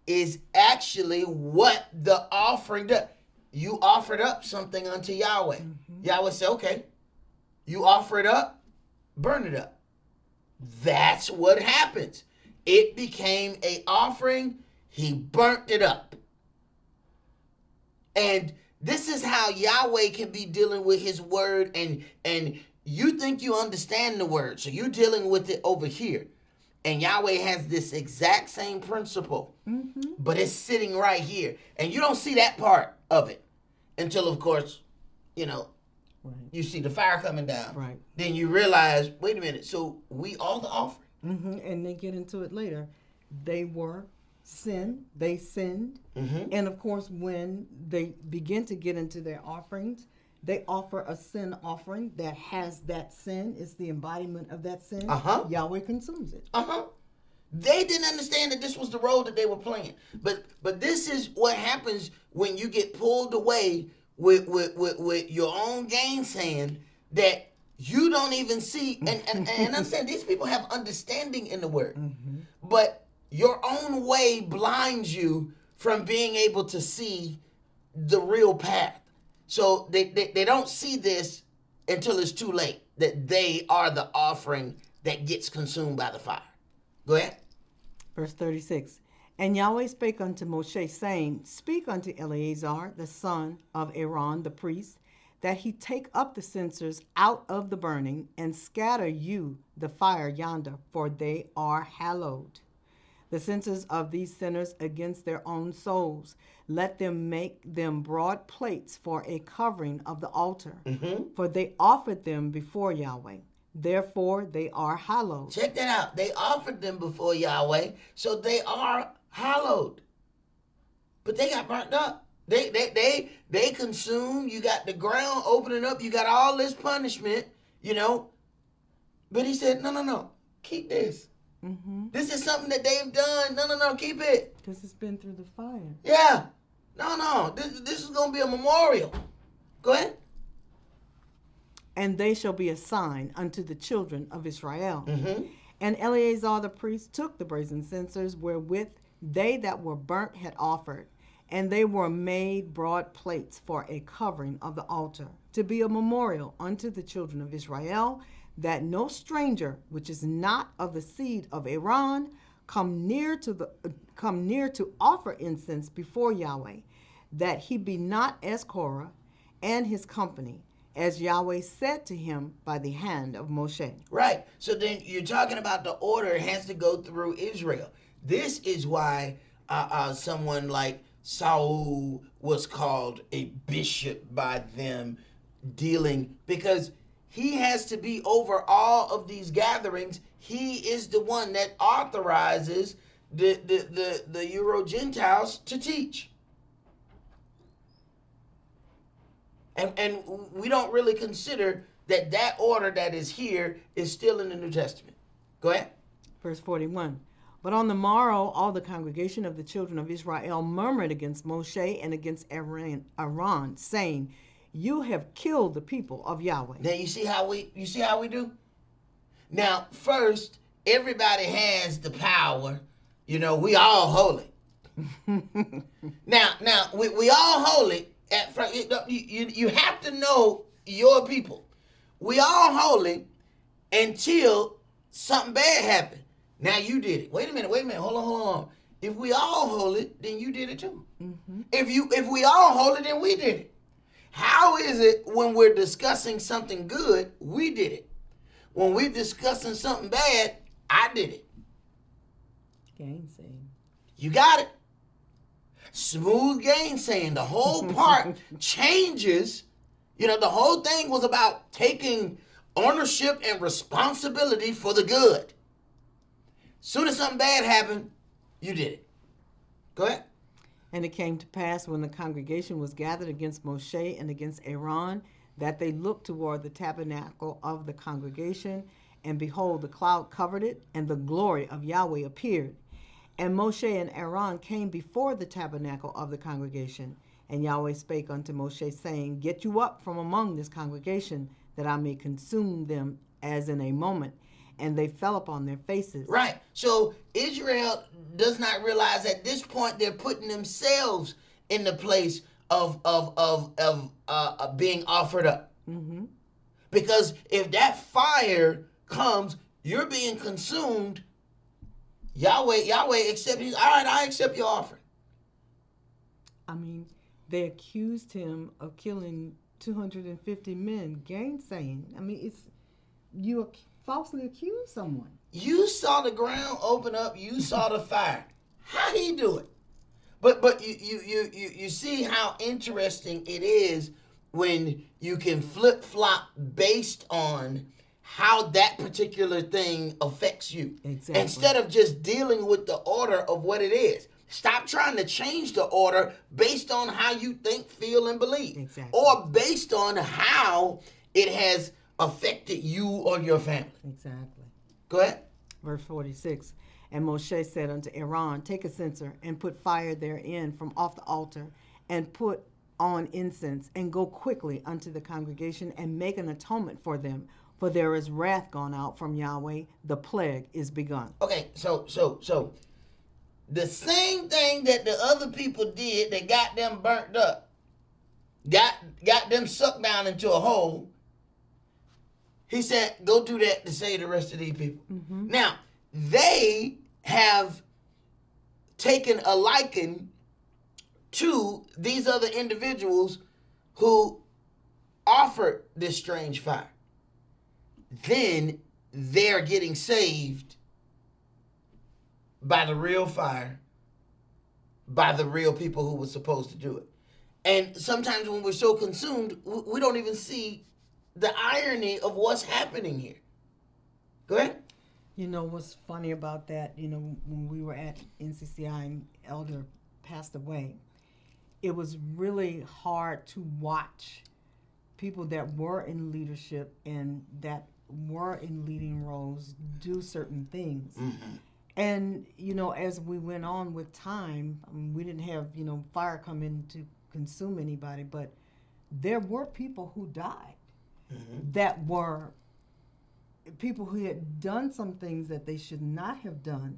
is actually what the offering does. You offered up something unto Yahweh. Mm-hmm. Yahweh said, okay, you offer it up, burn it up. That's what happens. It became an offering. He burnt it up. And this is how Yahweh can be dealing with his word, and you think you understand the word, so you're dealing with it over here. And Yahweh has this exact same principle, but it's sitting right here. And you don't see that part of it until, of course, you see the fire coming down. Right. Then you realize, wait a minute, so we all the offering. Mm-hmm. And they get into it later. They sinned. Mm-hmm. And, of course, when they begin to get into their offerings, they offer a sin offering that has that sin. It's the embodiment of that sin. Yahweh consumes it. They didn't understand that this was the role that they were playing. But this is what happens when you get pulled away with your own gainsaying that you don't even see. And understand, these people have understanding in the word. Mm-hmm. But your own way blinds you from being able to see the real path. So they don't see this until it's too late, that they are the offering that gets consumed by the fire. Go ahead. Verse 36. And Yahweh spake unto Moshe, saying, speak unto Eleazar, the son of Aaron, the priest, that he take up the censers out of the burning, and scatter you the fire yonder, for they are hallowed. The censers of these sinners against their own souls. Let them make them broad plates for a covering of the altar. Mm-hmm. For they offered them before Yahweh. Therefore they are hallowed. Check that out. They offered them before Yahweh, so they are hallowed. But they got burnt up. They consume. You got the ground opening up. You got all this punishment, you know. But he said, no, keep this. Mm-hmm. This is something that they've done. No, keep it. Because it's been through the fire. Yeah. No. This is going to be a memorial. Go ahead. And they shall be a sign unto the children of Israel. Mm-hmm. And Eleazar the priest took the brazen censers wherewith they that were burnt had offered, and they were made broad plates for a covering of the altar, to be a memorial unto the children of Israel, that no stranger which is not of the seed of Aaron come near to offer incense before Yahweh, that he be not as Korah and his company, as Yahweh said to him by the hand of Moshe. Right. So then you're talking about the order has to go through Israel. This is why someone like Saul was called a bishop by them, dealing, because he has to be over all of these gatherings. He is the one that authorizes the Euro Gentiles to teach. And we don't really consider that order that is here is still in the New Testament. Go ahead. Verse 41. But on the morrow, all the congregation of the children of Israel murmured against Moshe and against Aaron, saying, you have killed the people of Yahweh. Now you see how we do? Now, first, everybody has the power. You know, we all holy. now, we all holy. At first, you have to know your people. We all holy until something bad happened. Now you did it. Wait a minute. Hold on. If we all holy, then you did it too. Mm-hmm. If we all holy, then we did it. How is it when we're discussing something good, we did it? When we're discussing something bad, I did it. Gainsaying. You got it. Smooth gainsaying. The whole part changes. You know, the whole thing was about taking ownership and responsibility for the good. Soon as something bad happened, you did it. Go ahead. And it came to pass when the congregation was gathered against Moshe and against Aaron, that they looked toward the tabernacle of the congregation, and behold, the cloud covered it, and the glory of Yahweh appeared. And Moshe and Aaron came before the tabernacle of the congregation. And Yahweh spake unto Moshe, saying, get you up from among this congregation, that I may consume them as in a moment. And they fell upon their faces. Right. So Israel does not realize at this point they're putting themselves in the place of being offered up. Mm-hmm. Because if that fire comes, you're being consumed. Yahweh accepts. All right, I accept your offering. I mean, they accused him of killing 250 men, gainsaying. I mean, it's you falsely accuse someone. You saw the ground open up. You saw the fire. How he do it? But you see how interesting it is when you can flip flop based on how that particular thing affects you. Exactly. Instead of just dealing with the order of what it is. Stop trying to change the order based on how you think, feel, and believe. Exactly. Or based on how it has affected you or your family. Exactly. Go ahead. Verse 46. And Moshe said unto Aaron, take a censer and put fire therein from off the altar, and put on incense, and go quickly unto the congregation, and make an atonement for them. For there is wrath gone out from Yahweh, the plague is begun. Okay, so the same thing that the other people did that got them burnt up, got them sucked down into a hole, he said, go do that to save the rest of these people. Mm-hmm. Now, they have taken a liking to these other individuals who offered this strange fire. Then they're getting saved by the real fire, by the real people who were supposed to do it. And sometimes when we're so consumed, we don't even see the irony of what's happening here. Go ahead. You know what's funny about that, when we were at NCCI and Elder passed away, it was really hard to watch people that were in leadership and that were in leading roles do certain things. And, as we went on with time, we didn't have, fire come in to consume anybody, but there were people who died that were people who had done some things that they should not have done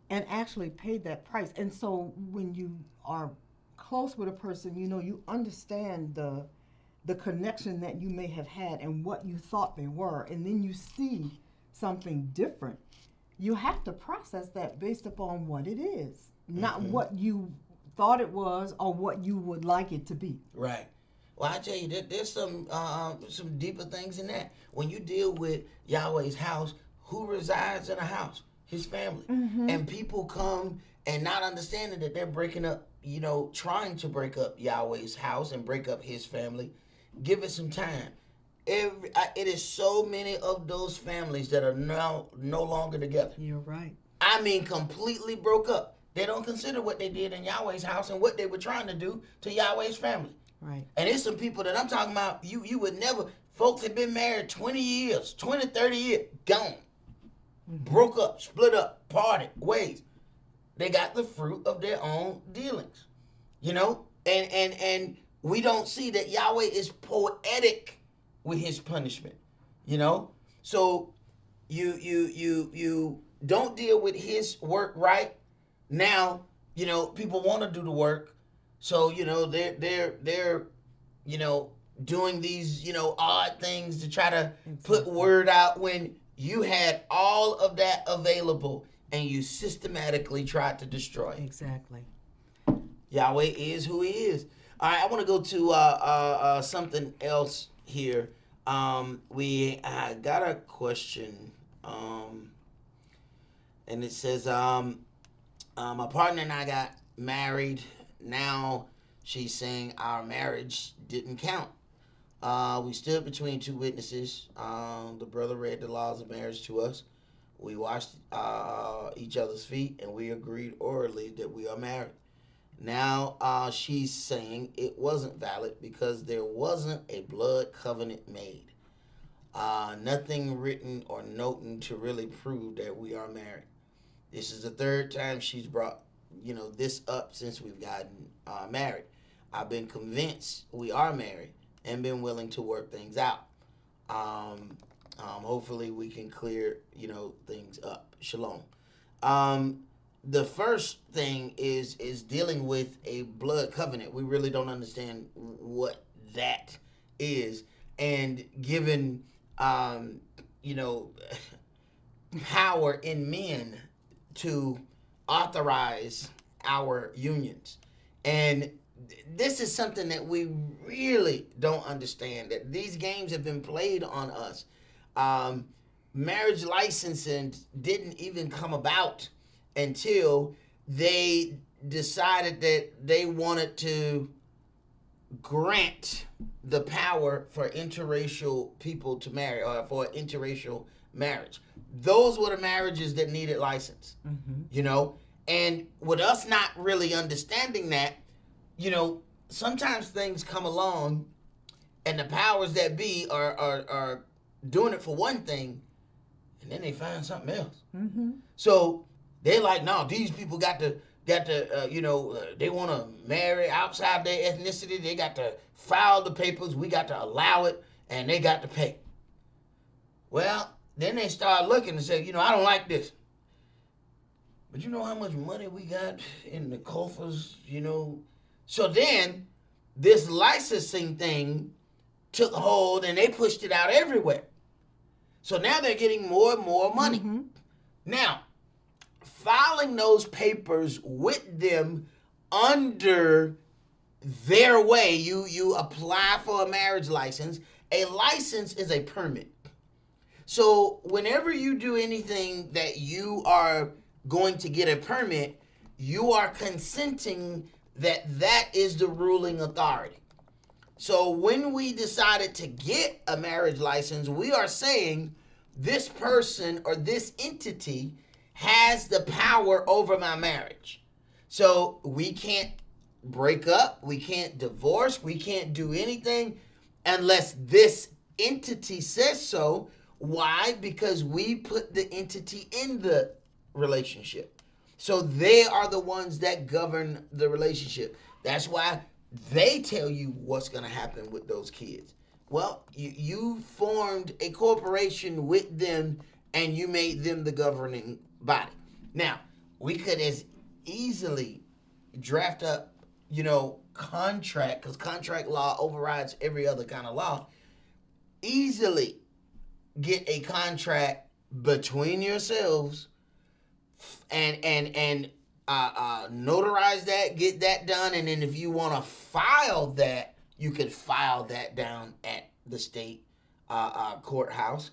and actually paid that price. And so when you are close with a person, you understand the connection that you may have had and what you thought they were, and then you see something different. You have to process that based upon what it is, not what you thought it was or what you would like it to be. Right. Well, I tell you, there's some deeper things in that. When you deal with Yahweh's house, who resides in a house? His family. And people come and not understanding that they're breaking up, trying to break up Yahweh's house and break up his family. Give it some time. It is so many of those families that are now no longer together. You're right. I mean, completely broke up. They don't consider what they did in Yahweh's house and what they were trying to do to Yahweh's family. Right. And it's some people that I'm talking about, you would never, folks have been married 20 years, 20, 30 years, gone. Broke up, split up, parted ways. They got the fruit of their own dealings, and we don't see that Yahweh is poetic with his punishment, So you don't deal with his work right. Now, people want to do the work. So, they're doing these, odd things to try to put word out when you had all of that available and you systematically tried to destroy it. Exactly. Yahweh is who he is. All right, I want to go to something else here. We got a question, and it says, my partner and I got married. Now she's saying our marriage didn't count. We stood between two witnesses. The brother read the laws of marriage to us. We washed each other's feet, and we agreed orally that we are married. Now she's saying it wasn't valid because there wasn't a blood covenant made. Nothing written or noting to really prove that we are married. This is the third time she's brought this up since we've gotten married. I've been convinced we are married and been willing to work things out. Hopefully we can clear, things up. Shalom. The first thing is dealing with a blood covenant. We really don't understand what that is. And given, power in men to authorize our unions. And this is something that we really don't understand, that these games have been played on us. Marriage licensing didn't even come about until they decided that they wanted to grant the power for interracial people to marry, or for interracial marriage. Those were the marriages that needed license, and with us not really understanding that, sometimes things come along and the powers that be are doing it for one thing, and then they find something else. So they're like, no, these people got to they want to marry outside their ethnicity. They got to file the papers. We got to allow it, and they got to pay. Well, then they start looking and say, I don't like this. But you know how much money we got in the coffers, So then this licensing thing took hold and they pushed it out everywhere. So now they're getting more and more money. Now, filing those papers with them under their way, you apply for a marriage license. A license is a permit. So whenever you do anything that you are going to get a permit, you are consenting that is the ruling authority. So when we decided to get a marriage license, we are saying this person or this entity has the power over my marriage. So we can't break up, we can't divorce, we can't do anything unless this entity says so. Why? Because we put the entity in the relationship. So they are the ones that govern the relationship. That's why they tell you what's going to happen with those kids. Well, you formed a corporation with them and you made them the governing body. Now, we could as easily draft up, contract, because contract law overrides every other kind of law, easily get a contract between yourselves and notarize that, get that done, and then if you want to file that, you could file that down at the state courthouse.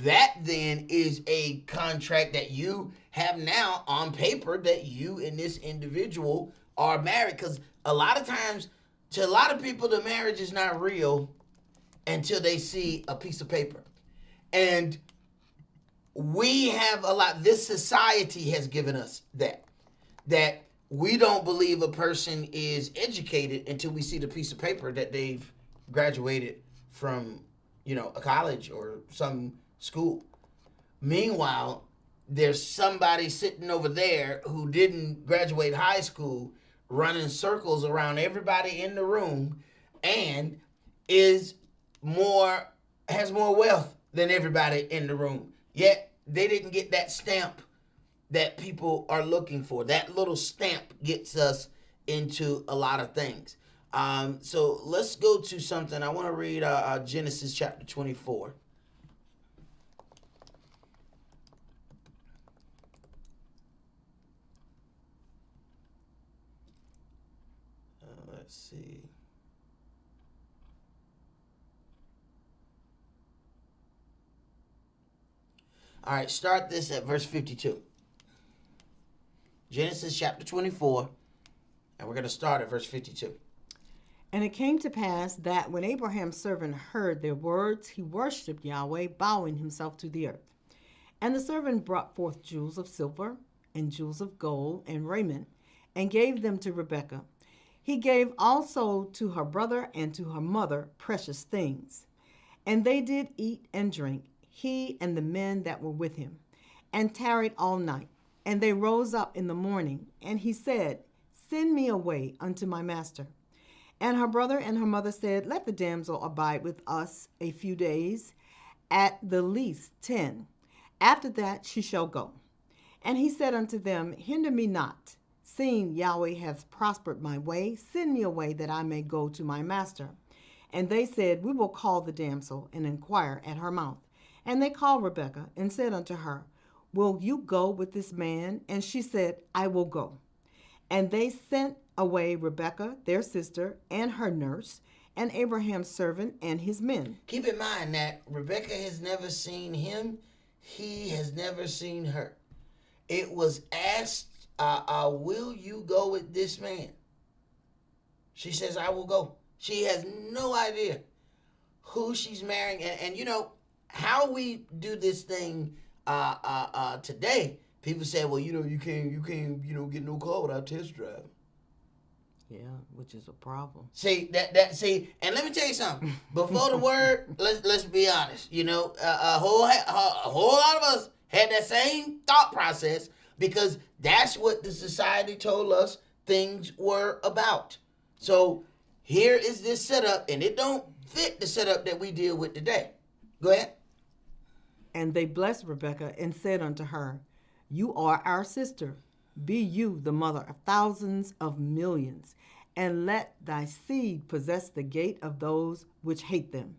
That then is a contract that you have now on paper that you and this individual are married. Because a lot of times, to a lot of people, the marriage is not real until they see a piece of paper. And we have this society has given us that we don't believe a person is educated until we see the piece of paper that they've graduated from, a college or some school. Meanwhile, there's somebody sitting over there who didn't graduate high school running circles around everybody in the room and has more wealth than everybody in the room. Yet they didn't get that stamp that people are looking for. That little stamp gets us into a lot of things. So let's go to something. I want to read Genesis chapter 24. Let's see. All right, start this at verse 52. Genesis chapter 24, and we're going to start at verse 52. And it came to pass that when Abraham's servant heard their words, he worshipped Yahweh, bowing himself to the earth. And the servant brought forth jewels of silver and jewels of gold and raiment, and gave them to Rebekah. He gave also to her brother and to her mother precious things. And they did eat and drink, he and the men that were with him, and tarried all night. And they rose up in the morning, and he said, Send me away unto my master. And her brother and her mother said, Let the damsel abide with us a few days, at the least 10. After that she shall go. And he said unto them, Hinder me not, seeing Yahweh hath prospered my way. Send me away that I may go to my master. And they said, We will call the damsel and inquire at her mouth. And they called Rebekah and said unto her, Will you go with this man? And she said, I will go. And they sent away Rebekah, their sister, and her nurse, and Abraham's servant and his men. Keep in mind that Rebekah has never seen him. He has never seen her. It was asked, will you go with this man? She says, I will go. She has no idea who she's marrying. And how we do this thing today, people say, well, you can't get no car without test drive. Yeah, which is a problem. See, and let me tell you something. Before the word, let's be honest. A whole lot of us had that same thought process because that's what the society told us things were about. So here is this setup, and it don't fit the setup that we deal with today. Go ahead. And they blessed Rebekah and said unto her, You are our sister. Be you the mother of thousands of millions, and let thy seed possess the gate of those which hate them.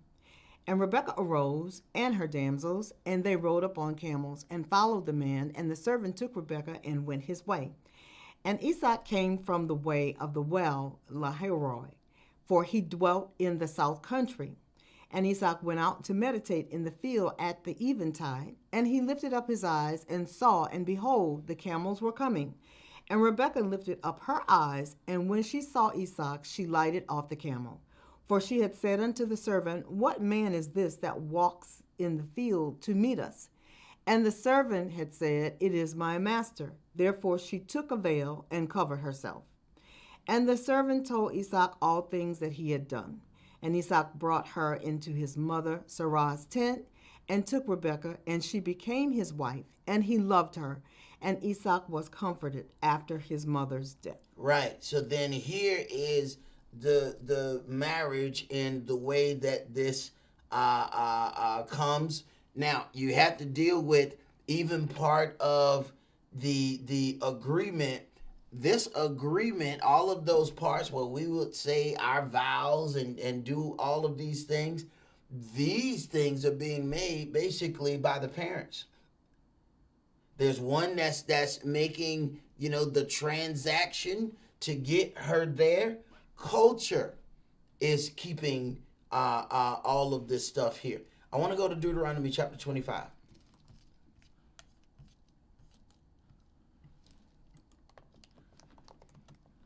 And Rebekah arose, and her damsels, and they rode upon camels, and followed the man, and the servant took Rebekah and went his way. And Esaac came from the way of the well Lahairoi, for he dwelt in the south country. And Esaac went out to meditate in the field at the eventide, and he lifted up his eyes and saw, and behold, the camels were coming. And Rebekah lifted up her eyes, and when she saw Esaac, she lighted off the camel. For she had said unto the servant, What man is this that walks in the field to meet us? And the servant had said, It is my master. Therefore she took a veil and covered herself. And the servant told Esau all things that he had done. And Esau brought her into his mother Sarah's tent and took Rebekah, and she became his wife, and he loved her. And Esau was comforted after his mother's death. Right. So then here is the marriage and the way that this comes. Now you have to deal with even part of the agreement. This agreement, all of those parts where we would say our vows and do all of these things are being made basically by the parents. There's one that's making, the transaction to get her there. Culture is keeping all of this stuff here. I want to go to Deuteronomy chapter 25.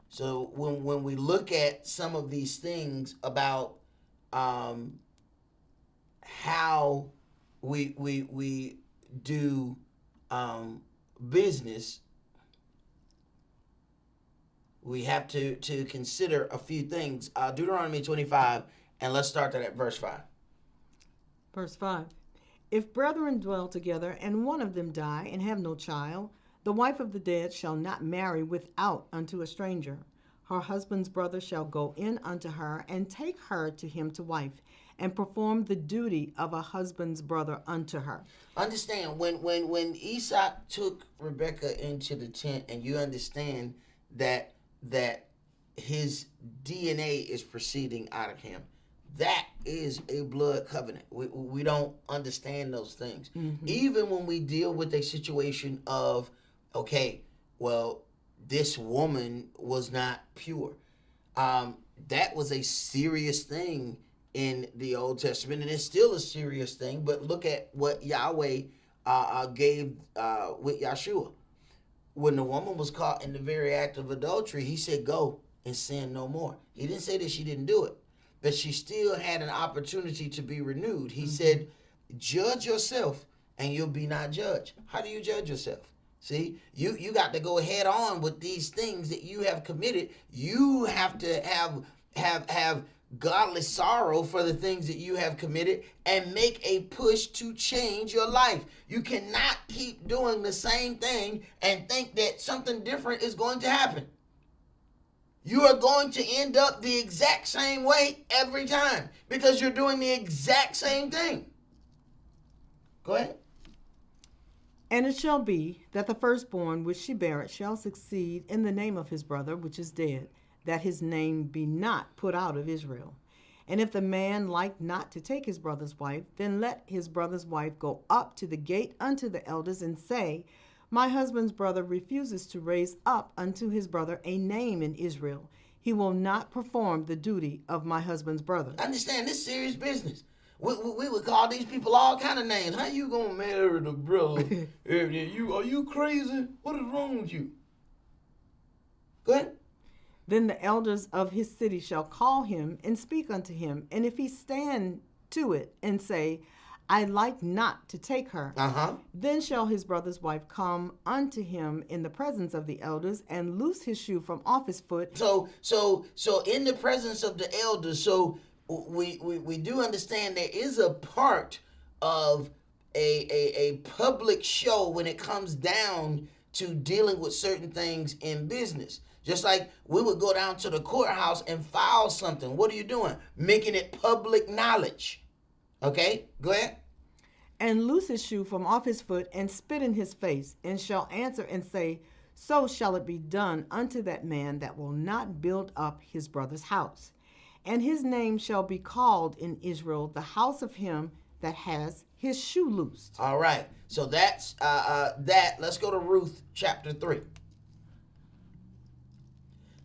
So when we look at some of these things about how we do business, we have to consider a few things. Deuteronomy 25, and let's start that at verse 5. Verse 5. If brethren dwell together, and one of them die, and have no child, the wife of the dead shall not marry without unto a stranger. Her husband's brother shall go in unto her, and take her to him to wife, and perform the duty of a husband's brother unto her. Understand, when Esau took Rebekah into the tent, and you understand that his DNA is proceeding out of him, that is a blood covenant. We don't understand those things. Mm-hmm. Even when we deal with a situation of, okay, well, this woman was not pure. That was a serious thing in the Old Testament, and it's still a serious thing. But look at what Yahweh gave with Yeshua. When the woman was caught in the very act of adultery, he said, go and sin no more. He didn't say that she didn't do it, but she still had an opportunity to be renewed. He said, judge yourself and you'll be not judged. How do you judge yourself? See, you got to go head on with these things that you have committed. You have to have godly sorrow for the things that you have committed and make a push to change your life. You cannot keep doing the same thing and think that something different is going to happen. You are going to end up the exact same way every time because you're doing the exact same thing. Go ahead. And it shall be that the firstborn which she beareth shall succeed in the name of his brother which is dead, that his name be not put out of Israel. And if the man like not to take his brother's wife, then let his brother's wife go up to the gate unto the elders and say, my husband's brother refuses to raise up unto his brother a name in Israel. He will not perform the duty of my husband's brother. Understand, this serious business. We would call these people all kind of names. How you gonna marry the brother? Are you crazy? What is wrong with you? Go ahead. Then the elders of his city shall call him and speak unto him. And if he stand to it and say, I like not to take her, then shall his brother's wife come unto him in the presence of the elders and loose his shoe from off his foot. So in the presence of the elders, so we do understand there is a part of a public show when it comes down to dealing with certain things in business. Just like we would go down to the courthouse and file something. What are you doing? Making it public knowledge. Okay, go ahead. And loose his shoe from off his foot and spit in his face, and shall answer and say, so shall it be done unto that man that will not build up his brother's house. And his name shall be called in Israel the house of him that has his shoe loosed. All right. So that's that. Let's go to Ruth chapter 3.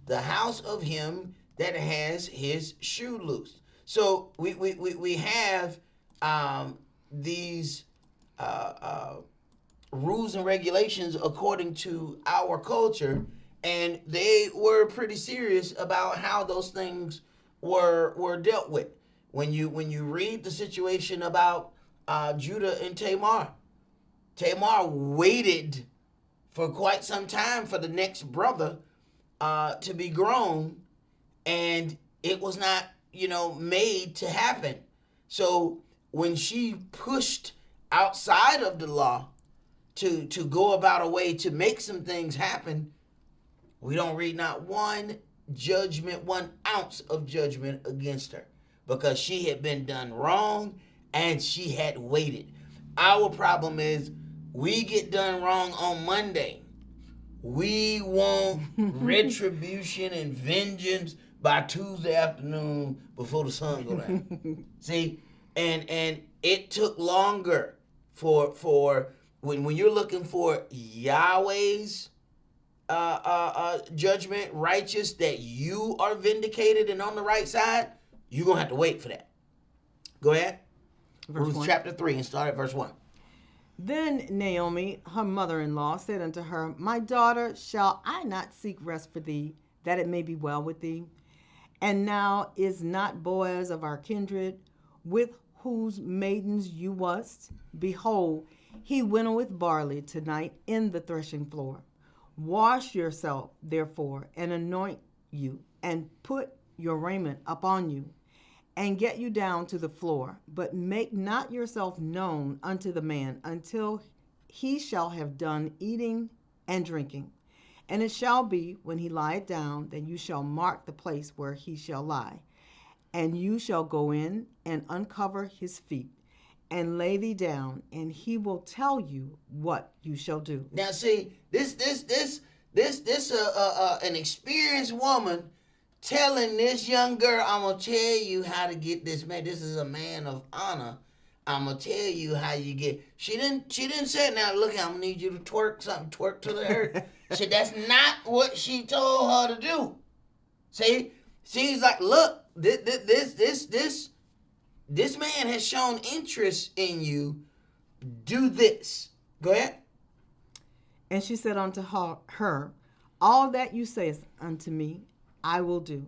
The house of him that has his shoe loosed. So we have these rules and regulations according to our culture, and they were pretty serious about how those things were dealt with. When you read the situation about Judah and Tamar waited for quite some time for the next brother to be grown, and it was not, made to happen. So when she pushed outside of the law to go about a way to make some things happen, we don't read not one ounce of judgment against her, because she had been done wrong and she had waited. Our problem is we get done wrong on Monday. We want retribution and vengeance by Tuesday afternoon before the sun go down. See, and it took longer for when you're looking for Yahweh's judgment, righteous, that you are vindicated and on the right side, you're gonna have to wait for that. Go ahead. Ruth chapter 3 and start at verse 1. Then Naomi, her mother-in-law, said unto her, My daughter, shall I not seek rest for thee, that it may be well with thee? And now is not Boaz of our kindred, with whose maidens you wast? Behold, he winnoweth barley tonight in the threshing floor. Wash yourself, therefore, and anoint you, and put your raiment upon you, and get you down to the floor, but make not yourself known unto the man until he shall have done eating and drinking. And it shall be, when he lieth down, that you shall mark the place where he shall lie. And you shall go in and uncover his feet, and lay thee down, and he will tell you what you shall do. Now see, this an experienced woman telling this young girl, I'm gonna tell you how to get this man. This is a man of honor. I'm gonna tell you how you get. She didn't say, now look, I'm gonna need you to twerk to the earth. That's not what she told her to do. See, she's like, look, this man has shown interest in you. Do this. Go ahead. And she said unto her, All that you say unto me, I will do.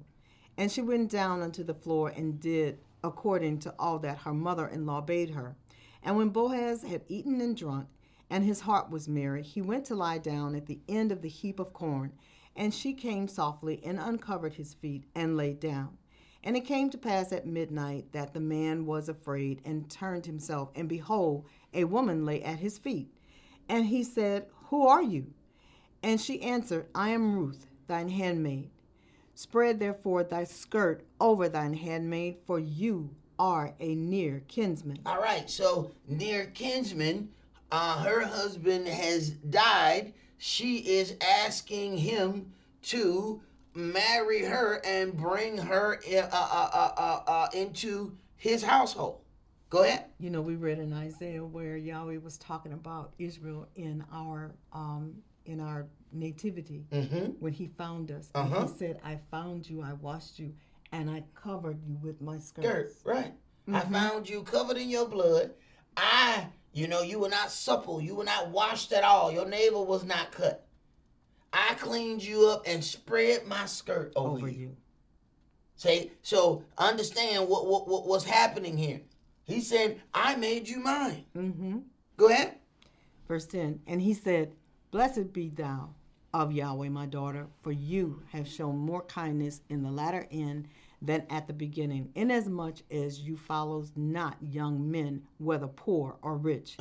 And she went down unto the floor and did according to all that her mother-in-law bade her. And when Boaz had eaten and drunk, and his heart was merry, he went to lie down at the end of the heap of corn. And she came softly and uncovered his feet and laid down. And it came to pass at midnight that the man was afraid and turned himself, and behold, a woman lay at his feet. And he said, Who are you? And she answered, I am Ruth, thine handmaid. Spread therefore thy skirt over thine handmaid, for you are a near kinsman. All right, so near kinsman, her husband has died. She is asking him to marry her and bring her into his household. Go ahead. You know, we read in Isaiah where Yahweh was talking about Israel in our nativity, when he found us. He said, I found you, I washed you, and I covered you with my skirts. Right. I found you covered in your blood. You were not supple. You were not washed at all. Your navel was not cut. I cleaned you up and spread my skirt over you. See, so understand what's happening here. He said, I made you mine. Go ahead. Verse 10, and he said, Blessed be thou of Yahweh, my daughter, for you have shown more kindness in the latter end than at the beginning, inasmuch as you follows not young men, whether poor or rich.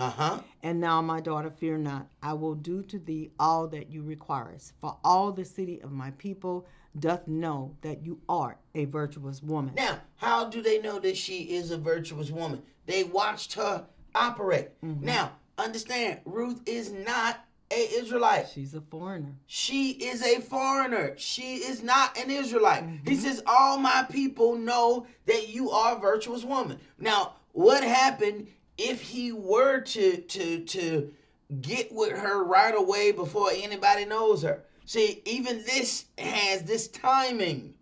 And now, my daughter, fear not. I will do to thee all that you requirest. For all the city of my people doth know that you are a virtuous woman. Now, how do they know that she is a virtuous woman? They watched her operate. Now, understand, Ruth is not an Israelite. She's a foreigner. She is a foreigner. She is not an Israelite. He says, all my people know that you are a virtuous woman. Now, what happened if he were to get with her right away before anybody knows her? See, even this has this timing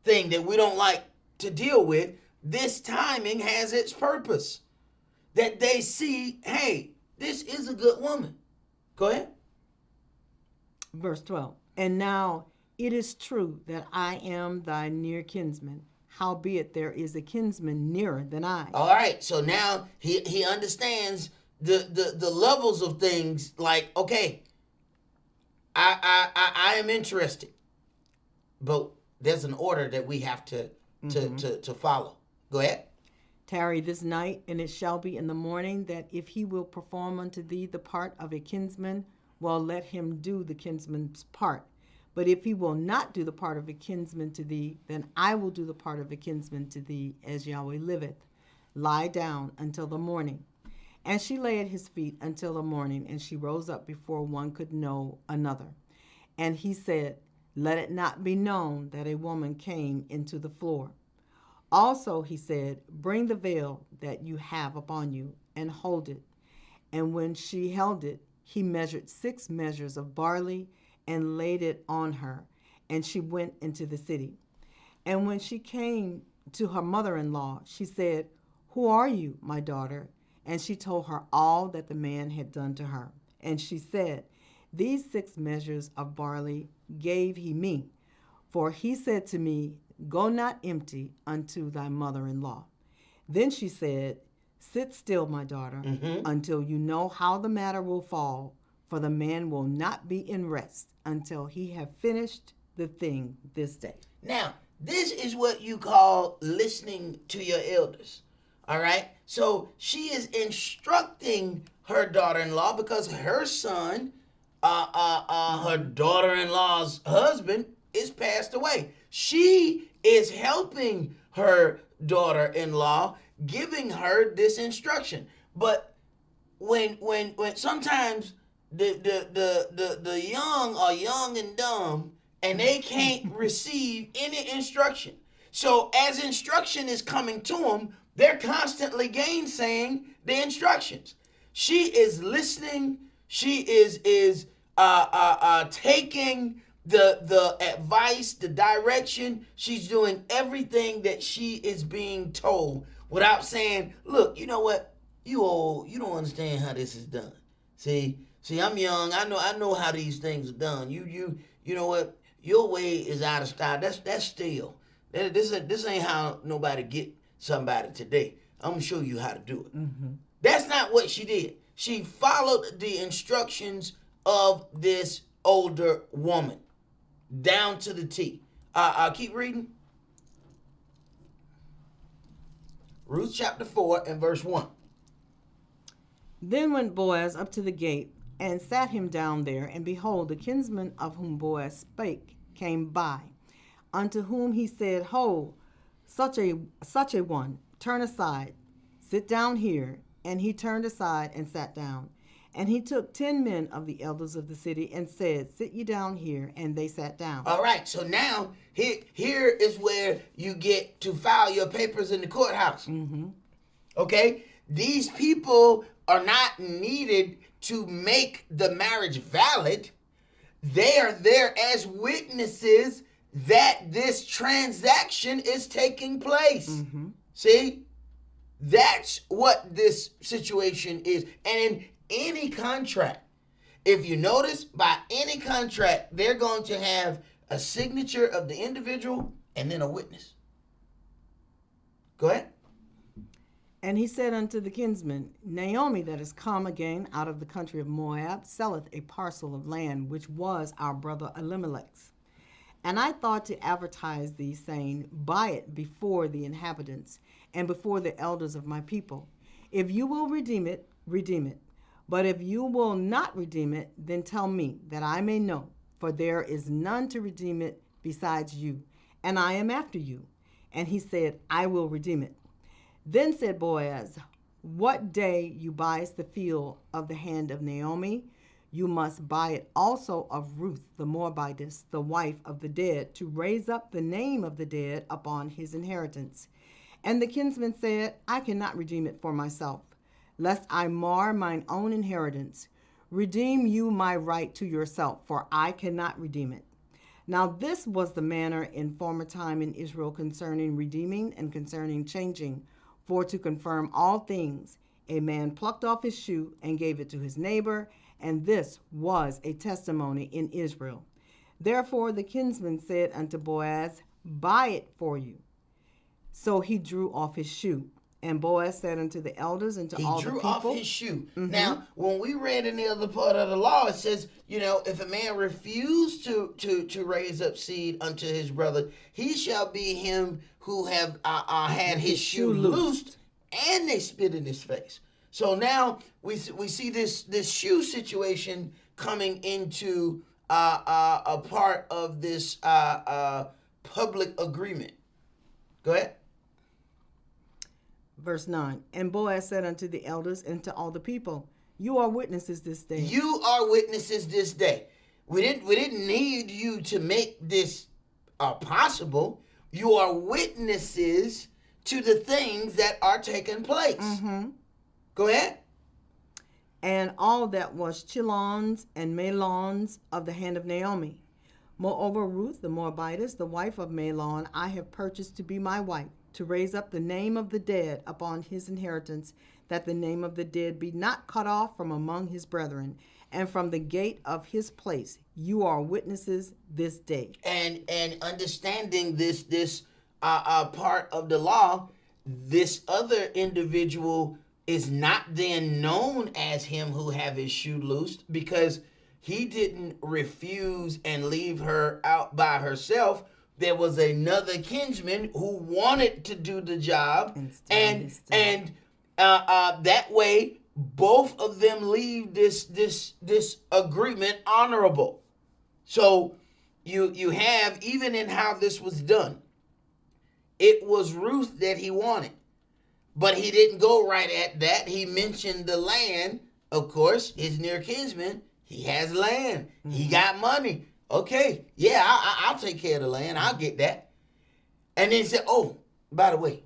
thing that we don't like to deal with. This timing has its purpose. That they see, hey, this is a good woman. Go ahead. Verse 12. And now it is true that I am thy near kinsman. Howbeit there is a kinsman nearer than I. All right. So now he understands the levels of things. Like, okay, I am interested. but there's an order that we have to follow. Go ahead. Tarry this night, and it shall be in the morning that if he will perform unto thee the part of a kinsman, well, let him do the kinsman's part. But if he will not do the part of a kinsman to thee, then I will do the part of a kinsman to thee, as Yahweh liveth. Lie down until the morning. And she lay at his feet until the morning, and she rose up before one could know another. And he said, let it not be known that a woman came into the floor. Also, he said, bring the veil that you have upon you, and hold it. And when she held it, he measured 6 measures of barley, and laid it on her, and she went into the city. And when she came to her mother-in-law, she said, who are you, my daughter? And she told her all that the man had done to her. And she said, these 6 measures of barley gave he me, for he said to me, go not empty unto thy mother-in-law. Then she said, sit still, my daughter, until you know how the matter will fall, for the man will not be in rest until he have finished the thing this day. Now, this is what you call listening to your elders. All right? So she is instructing her daughter-in-law because her son, her daughter-in-law's husband, is passed away. She is helping her daughter-in-law, giving her this instruction. But when sometimes the young are young and dumb, and they can't receive any instruction. So as instruction is coming to them, they're constantly gainsaying the instructions. She is listening. She is taking the advice, the direction. She's doing everything that she is being told without saying, look, you know what? You old. You don't understand how this is done. See, I'm young. I know how these things are done. You know what? Your way is out of style. That's stale. This ain't how nobody get somebody today. I'm gonna show you how to do it. That's not what she did. She followed the instructions of this older woman down to the T. I'll keep reading. Ruth chapter 4 and verse 1. Then went Boaz up to the gate, and sat him down there, and behold, the kinsman of whom Boaz spake came by, unto whom he said, ho, such a one, turn aside, sit down here. And he turned aside and sat down. And he took 10 men of the elders of the city and said, sit ye down here. And they sat down. All right, so now here is where you get to file your papers in the courthouse. Okay? These people are not needed to make the marriage valid. They are there as witnesses that this transaction is taking place. See? That's what this situation is. And in any contract, if you notice, by any contract, they're going to have a signature of the individual and then a witness. Go ahead. And he said unto the kinsman, Naomi, that is come again out of the country of Moab, selleth a parcel of land, which was our brother Elimelech's. And I thought to advertise thee, saying, buy it before the inhabitants, and before the elders of my people. If you will redeem it, redeem it. But if you will not redeem it, then tell me, that I may know. For there is none to redeem it besides you, and I am after you. And he said, I will redeem it. Then said Boaz, what day you buyest the field of the hand of Naomi, you must buy it also of Ruth the Moabitess, the wife of the dead, to raise up the name of the dead upon his inheritance. And the kinsman said, I cannot redeem it for myself, lest I mar mine own inheritance. Redeem you my right to yourself, for I cannot redeem it. Now this was the manner in former time in Israel concerning redeeming and concerning changing. For to confirm all things, a man plucked off his shoe and gave it to his neighbor, and this was a testimony in Israel. Therefore the kinsman said unto Boaz, buy it for you. So he drew off his shoe And Boaz said unto the elders and to He all the drew people. off his shoe. Now, when we read in the other part of the law, it says, if a man refuse to raise up seed unto his brother, he shall be him who have had his shoe loosed, and they spit in his face. So now we see this shoe situation coming into a part of this public agreement. Go ahead. Verse 9. And Boaz said unto the elders and to all the people, you are witnesses this day. You are witnesses this day. We didn't need you to make this possible. You are witnesses to the things that are taking place. Mm-hmm. Go ahead. And all that was Chilons and Malons of the hand of Naomi. Moreover, Ruth the Moabitess, the wife of Malon, I have purchased to be my wife, to raise up the name of the dead upon his inheritance, that the name of the dead be not cut off from among his brethren, and from the gate of his place. You are witnesses this day. And understanding this part of the law, this other individual is not then known as him who have his shoe loosed, because he didn't refuse and leave her out by herself. There was another kinsman who wanted to do the job, and that way both of them leave this agreement honorable. So you have, even in how this was done, it was Ruth that he wanted, but he didn't go right at that. He mentioned the land. Of course, his near kinsman, he has land. Mm-hmm. He got money. Okay, yeah, I'll take care of the land. I'll get that. And then he said, oh, by the way.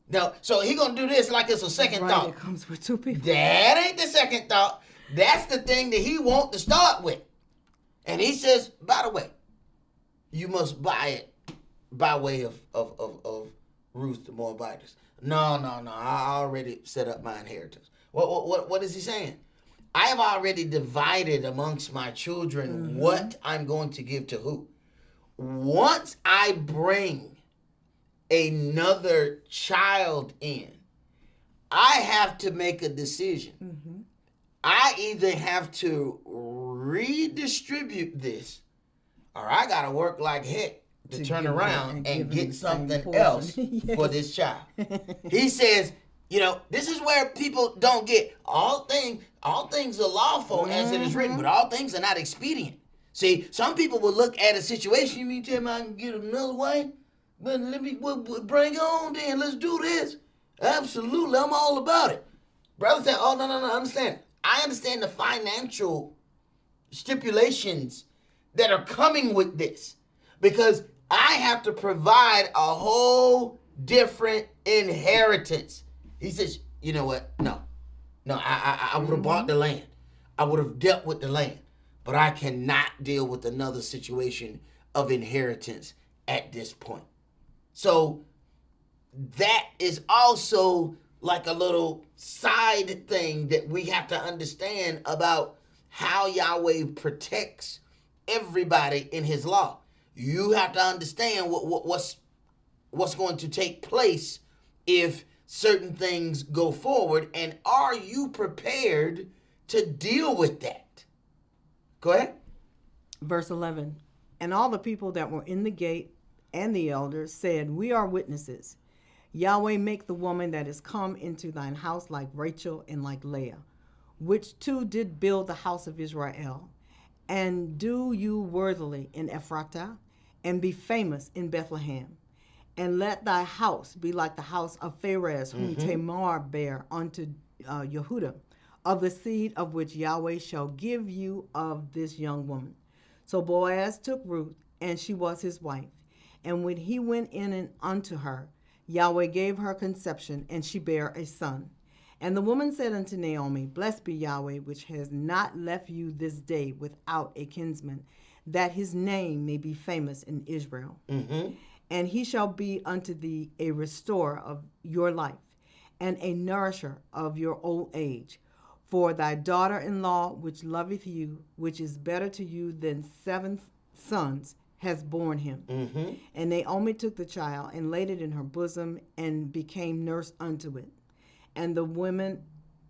Now, so he going to do this like it's a second thought. It comes with two people. That ain't the second thought. That's the thing that he want to start with. And he says, by the way, you must buy it by way of Ruth the Moabitess. No, I already set up my inheritance. What is he saying? I have already divided amongst my children what I'm going to give to who. Once I bring another child in, I have to make a decision. Mm-hmm. I either have to redistribute this, or I got to work like heck to turn around and get something else yes. for this child. He says, this is where people don't get all things are lawful as it is written, but all things are not expedient. See, some people will look at a situation, you mean tell me I can get another way? But let me bring it on then, let's do this. Absolutely, I'm all about it. Brother said, oh, no, understand. I understand the financial stipulations that are coming with this, because I have to provide a whole different inheritance. He says, you know what? No, I would have bought the land. I would have dealt with the land, but I cannot deal with another situation of inheritance at this point. So that is also like a little side thing that we have to understand about how Yahweh protects everybody in his law. You have to understand what's going to take place if certain things go forward, and are you prepared to deal with that? Go ahead. Verse 11. And all the people that were in the gate and the elders said, we are witnesses. Yahweh make the woman that is come into thine house like Rachel and like Leah, which two did build the house of Israel. And do you worthily in Ephratah, and be famous in Bethlehem. And let thy house be like the house of Pharez, whom Tamar bare unto Yehudah, of the seed of which Yahweh shall give you of this young woman. So Boaz took Ruth, and she was his wife. And when he went in and unto her, Yahweh gave her conception, and she bare a son. And the woman said unto Naomi, Blessed be Yahweh, which has not left you this day without a kinsman, that his name may be famous in Israel. Mm-hmm. And he shall be unto thee a restorer of your life, and a nourisher of your old age. For thy daughter-in-law, which loveth you, which is better to you than 7 sons, has borne him. Mm-hmm. And Naomi took the child and laid it in her bosom and became nurse unto it. And the women,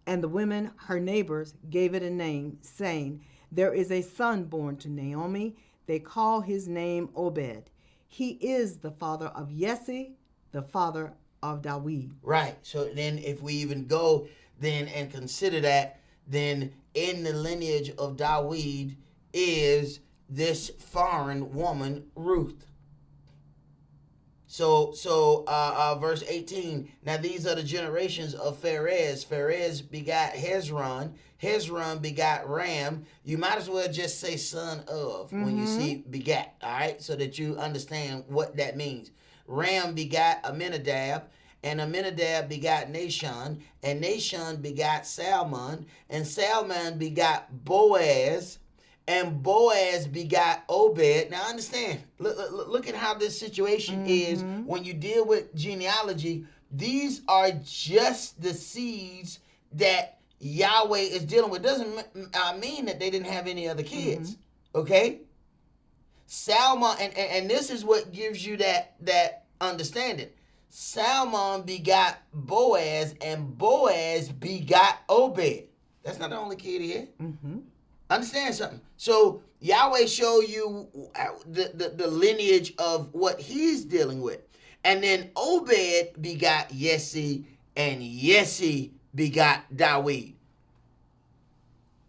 her neighbors, gave it a name, saying, there is a son born to Naomi. They call his name Obed. He is the father of Jesse, the father of David. Right. So then if we even go then and consider that, then in the lineage of David is this foreign woman, Ruth. So verse 18, now these are the generations of Pharez. Pharez begot Hezron. Hezron begot Ram. You might as well just say son of when you see begat, all right, so that you understand what that means. Ram begot Amminadab, and Amminadab begot Nahshon, and Nahshon begot Salmon, and Salmon begot Boaz, and Boaz begot Obed. Now understand, look at how this situation is when you deal with genealogy. These are just the seeds that Yahweh is dealing with. Doesn't mean that they didn't have any other kids. Okay? Salmon, and this is what gives you that understanding. Salmon begot Boaz, and Boaz begot Obed. That's not the only kid here. Understand something. So Yahweh show you the lineage of what he's dealing with. And then Obed begot Jesse, and Jesse begot David.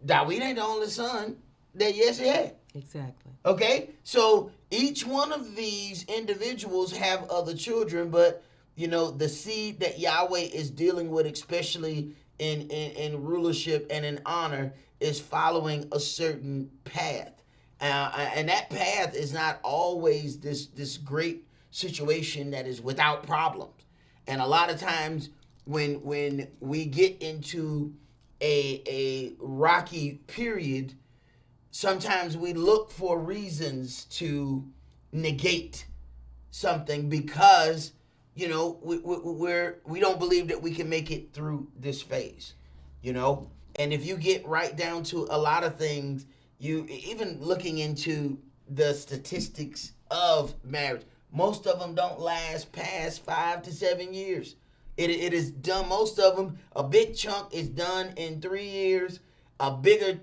David ain't the only son that Jesse had. Exactly. Okay? So each one of these individuals have other children, but the seed that Yahweh is dealing with, especially in rulership and in honor, is following a certain path. And that path is not always this great situation that is without problems. And a lot of times when we get into a rocky period, sometimes we look for reasons to negate something because we don't believe that we can make it through this phase. And if you get right down to a lot of things, you even looking into the statistics of marriage, most of them don't last past 5 to 7 years. It is done, most of them, a big chunk is done in 3 years, a bigger,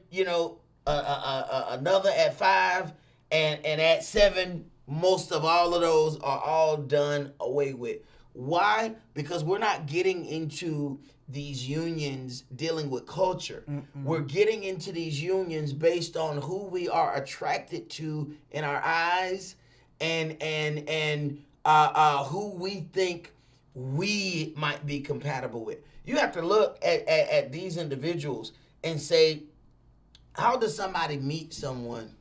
another at 5, and at 7, most of all of those are all done away with. Why? Because we're not getting into these unions dealing with culture. We're getting into these unions based on who we are attracted to in our eyes and who we think we might be compatible with. You have to look at these individuals and say, how does somebody meet someone,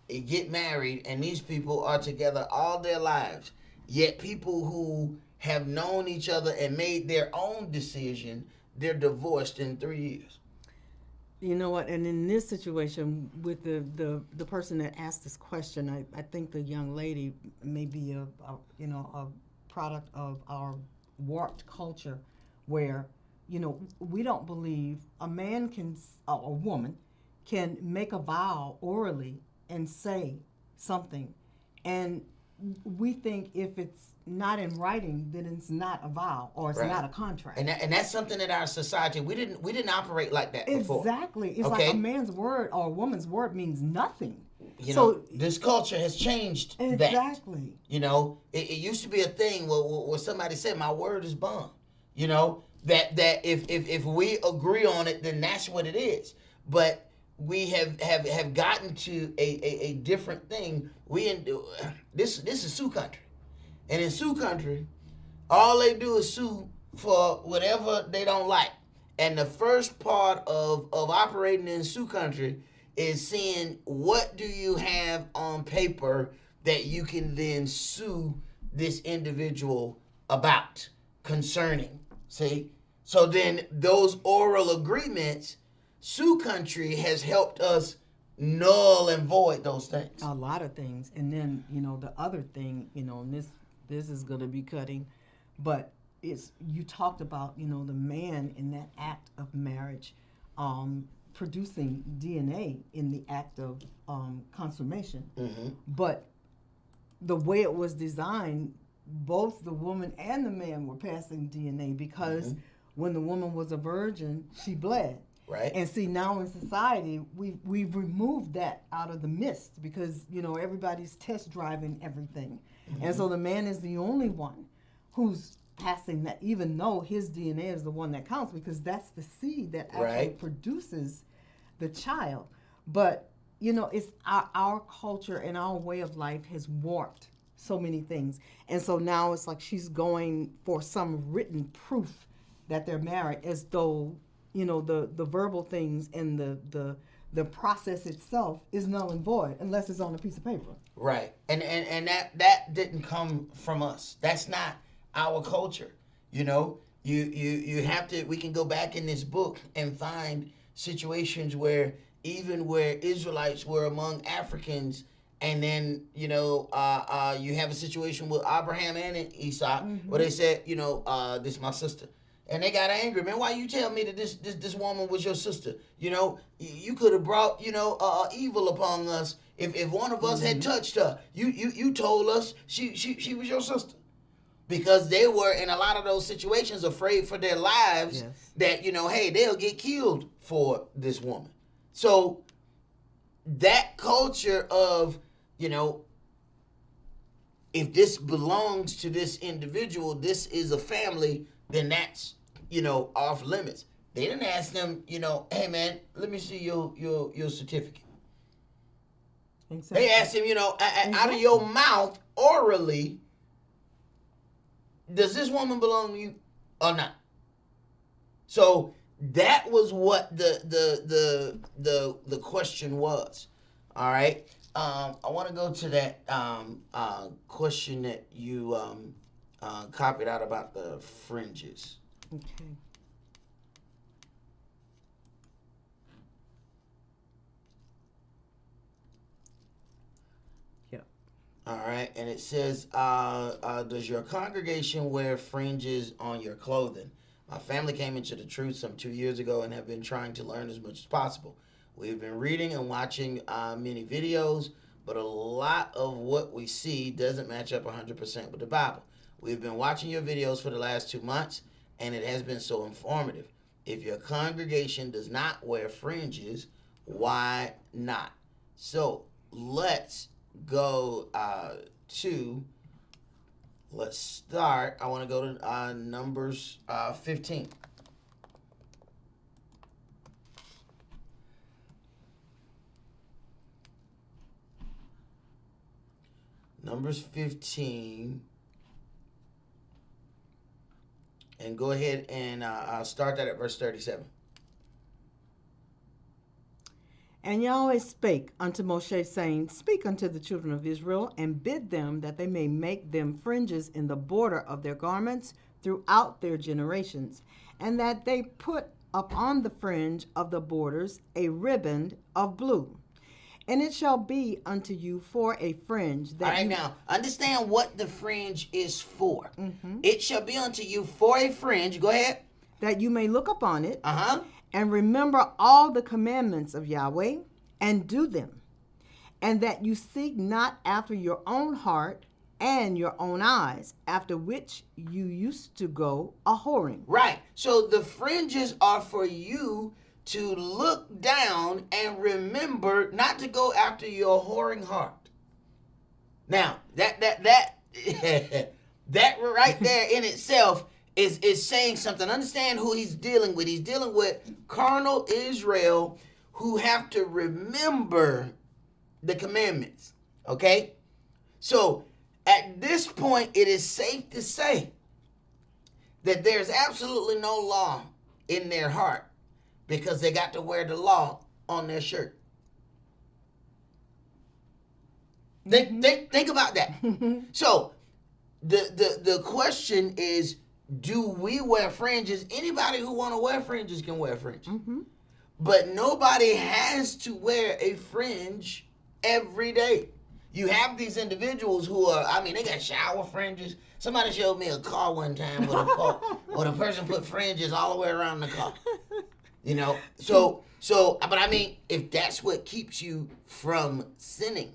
get married, and these people are together all their lives, yet people who have known each other and made their own decision, they're divorced in 3 years? You know what? And in this situation with the person that asked this question, I think the young lady may be a product of our warped culture, where we don't believe a man a woman can make a vow orally and say something, and we think if it's not in writing, then it's not a vow or it's not a contract. And that's something that our society, we didn't operate like that before. Exactly. It's like a man's word or a woman's word means nothing. This culture has changed that. Exactly. It used to be a thing where somebody said, my word is bond. That if we agree on it, then that's what it is. But we have gotten to a different thing. This is Sioux country. And in Sioux country, all they do is sue for whatever they don't like. And the first part of operating in Sioux country is seeing what do you have on paper that you can then sue this individual about, concerning. See? So then those oral agreements, Sioux country has helped us null and void those things. A lot of things. And then, the other thing, and this is going to be cutting, but you talked about, the man in that act of marriage producing DNA in the act of consummation. Mm-hmm. But the way it was designed, both the woman and the man were passing DNA because when the woman was a virgin, she bled. Right. And see, now in society, we've removed that out of the midst because, you know, everybody's test driving everything. And so the man is the only one who's passing that, even though his DNA is the one that counts, because that's the seed that actually produces the child. But, you know, it's our culture and our way of life has warped so many things. And so now it's like she's going for some written proof that they're married, as though, you know, the verbal things and the process itself is null and void unless it's on a piece of paper. Right. And that didn't come from us. That's not our culture. You know, you have to, we can go back in this book and find situations where even where Israelites were among Africans, and then, you know, you have a situation with Abraham and Esau where they said, you know, this is my sister. And they got angry, man. Why you tell me that this woman was your sister? You know, you could have brought, you know, evil upon us if one of us had touched her. You told us she was your sister, because they were in a lot of those situations afraid for their lives that, you know, hey, they'll get killed for this woman. So that culture of, you know, if this belongs to this individual, this is a family, then that's, you know, off limits. They didn't ask them, you know, hey man, let me see your certificate. Exactly. They asked him, you know, out of your mouth orally, does this woman belong to you or not? So that was what the question was. All right. I want to go to that question that you copied out about the fringes. Okay. Yep. All right, and it says, does your congregation wear fringes on your clothing? My family came into the truth some 2 years ago and have been trying to learn as much as possible. We've been reading and watching many videos, but a lot of what we see doesn't match up 100% with the Bible. We've been watching your videos for the last 2 months, and it has been so informative. If your congregation does not wear fringes, why not? So let's go let's start. I want to go to Numbers 15. Numbers 15. And go ahead and I'll start that at verse 37. And Yahweh spake unto Moshe, saying, Speak unto the children of Israel, and bid them that they may make them fringes in the border of their garments throughout their generations, and that they put upon the fringe of the borders a riband of blue. And it shall be unto you for a fringe. That all right, now, understand what the fringe is for. It shall be unto you for a fringe. Go ahead. That you may look upon it, and remember all the commandments of Yahweh, and do them. And that you seek not after your own heart and your own eyes, after which you used to go a-whoring. Right. So the fringes are for you to look down and remember not to go after your whoring heart. Now, that that right there in itself is saying something. Understand who he's dealing with. He's dealing with carnal Israel who have to remember the commandments. Okay? So, at this point, it is safe to say that there's absolutely no law in their heart, because they got to wear the law on their shirt. Think about that. So the question is, do we wear fringes? Anybody who want to wear fringes can wear fringes. But nobody has to wear a fringe every day. You have these individuals who are, I mean, they got shower fringes. Somebody showed me a car one time with a car where the person put fringes all the way around the car. You know, but I mean, if that's what keeps you from sinning,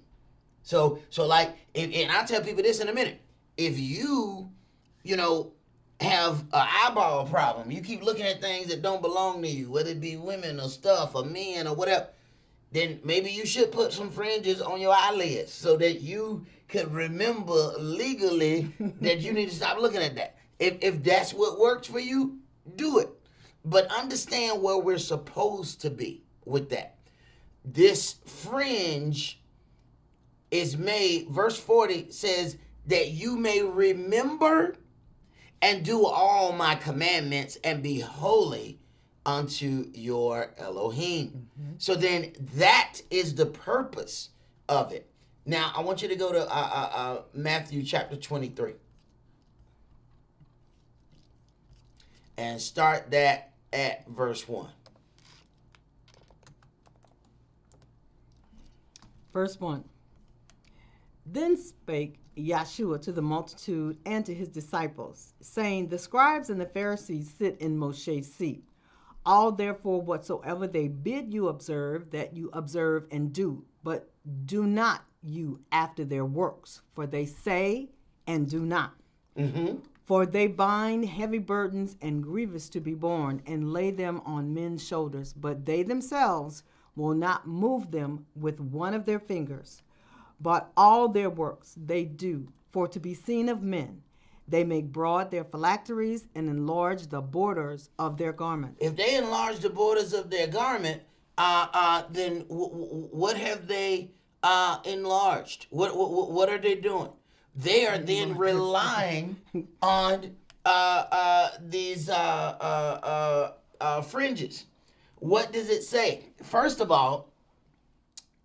so like, and I'll tell people this in a minute. If you know, have an eyeball problem, you keep looking at things that don't belong to you, whether it be women or stuff or men or whatever, then maybe you should put some fringes on your eyelids so that you could remember legally that you need to stop looking at that. If that's what works for you, do it. But understand where we're supposed to be with that. This fringe is made, verse 40 says, that you may remember and do all my commandments and be holy unto your Elohim. So then that is the purpose of it. Now, I want you to go to Matthew chapter 23. And start that at verse 1. Verse 1. Then spake Yahshua to the multitude and to his disciples, saying, the scribes and the Pharisees sit in Moshe's seat. All therefore whatsoever they bid you observe, that you observe and do, but do not you after their works, for they say and do not. Mm-hmm. For they bind heavy burdens and grievous to be borne, and lay them on men's shoulders, but they themselves will not move them with one of their fingers. But all their works they do for to be seen of men. They make broad their phylacteries and enlarge the borders of their garments. If they enlarge the borders of their garment, then what have they enlarged? What are they doing? They are then relying on these fringes. What does it say? First of all,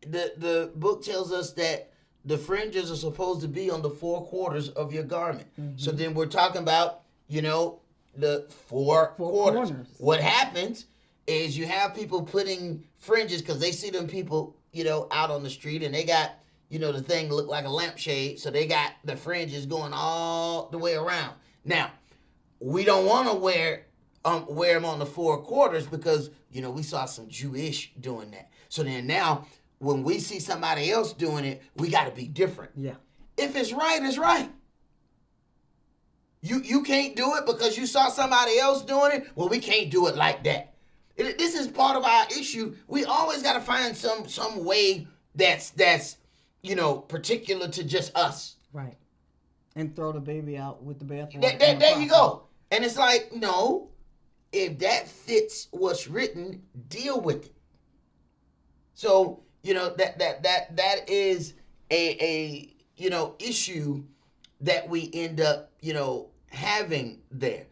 the book tells us that the fringes are supposed to be on the four quarters of your garment. Mm-hmm. So then we're talking about, the four quarters. What happens is you have people putting fringes because they see them people, out on the street, and they got, the thing look like a lampshade. So they got the fringes going all the way around. Now, we don't want to wear them on the four quarters because, we saw some Jewish doing that. So then now, when we see somebody else doing it, we got to be different. Yeah. If it's right, it's right. You can't do it because you saw somebody else doing it. Well, we can't do it like that. This is part of our issue. We always got to find some way that's particular to just us. Right. And throw the baby out with the bathwater. There you go. And it's like, no, if that fits what's written, deal with it. So, that is a issue that we end up, having there.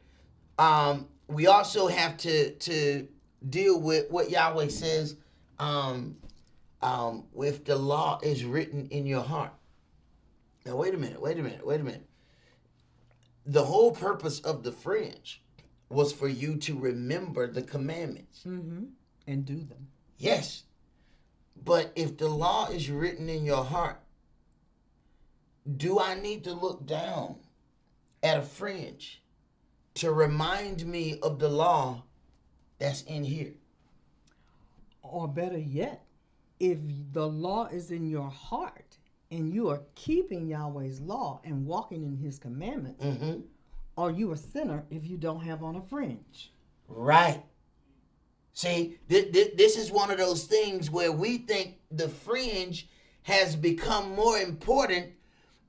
We also have to deal with what Yahweh says, if the law is written in your heart. Now, wait a minute. The whole purpose of the fringe was for you to remember the commandments. Mm-hmm. And do them. Yes. But if the law is written in your heart, do I need to look down at a fringe to remind me of the law that's in here? Or better yet, if the law is in your heart and you are keeping Yahweh's law and walking in his commandments, mm-hmm. are you a sinner if you don't have on a fringe? Right. See, this is one of those things where we think the fringe has become more important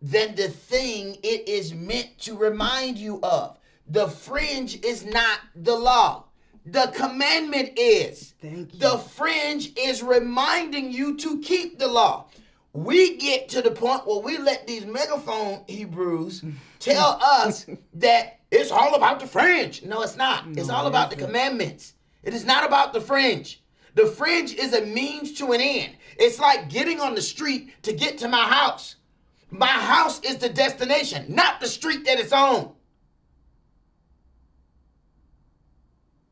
than the thing it is meant to remind you of. The fringe is not the law. The commandment is. Thank you. The fringe is reminding you to keep the law. We get to the point where we let these megaphone Hebrews tell us that it's all about the fringe. No, it's not. No, it's all about the commandments. It is not about the fringe. The fringe is a means to an end. It's like getting on the street to get to my house. My house is the destination, not the street that it's on.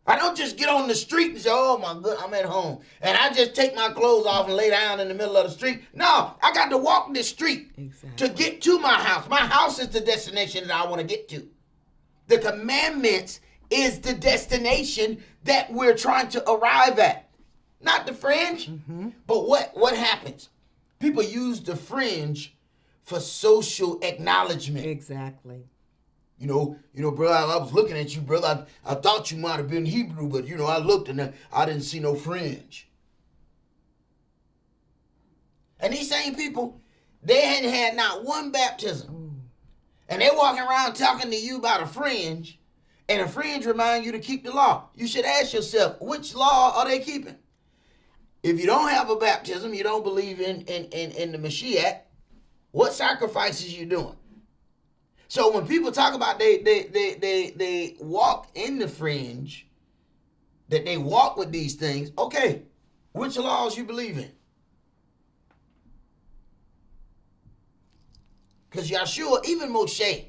I don't just get on the street and say, oh my God, I'm at home. And I just take my clothes off and lay down in the middle of the street. No, I got to walk this street to get to my house. My house is the destination that I want to get to. The commandments is the destination that we're trying to arrive at. Not the fringe, but what happens? People use the fringe for social acknowledgement. Exactly. You know, brother, I was looking at you, brother. I thought you might have been Hebrew, but, I looked and I didn't see no fringe. And these same people, they hadn't had not one baptism. And they're walking around talking to you about a fringe, and a fringe remind you to keep the law. You should ask yourself, which law are they keeping? If you don't have a baptism, you don't believe in the Mashiach, what sacrifices you doing? So when people talk about they walk in the fringe, that they walk with these things, okay, which laws you believe in? Because Yahshua, even Moshe,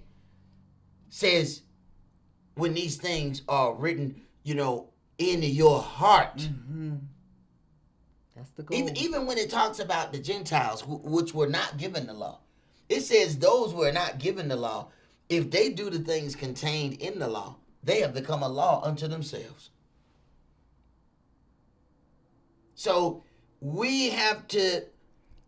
says when these things are written, in your heart. Mm-hmm. That's the goal. Even when it talks about the Gentiles, which were not given the law, it says those who are not given the law, if they do the things contained in the law, they have become a law unto themselves. So we have to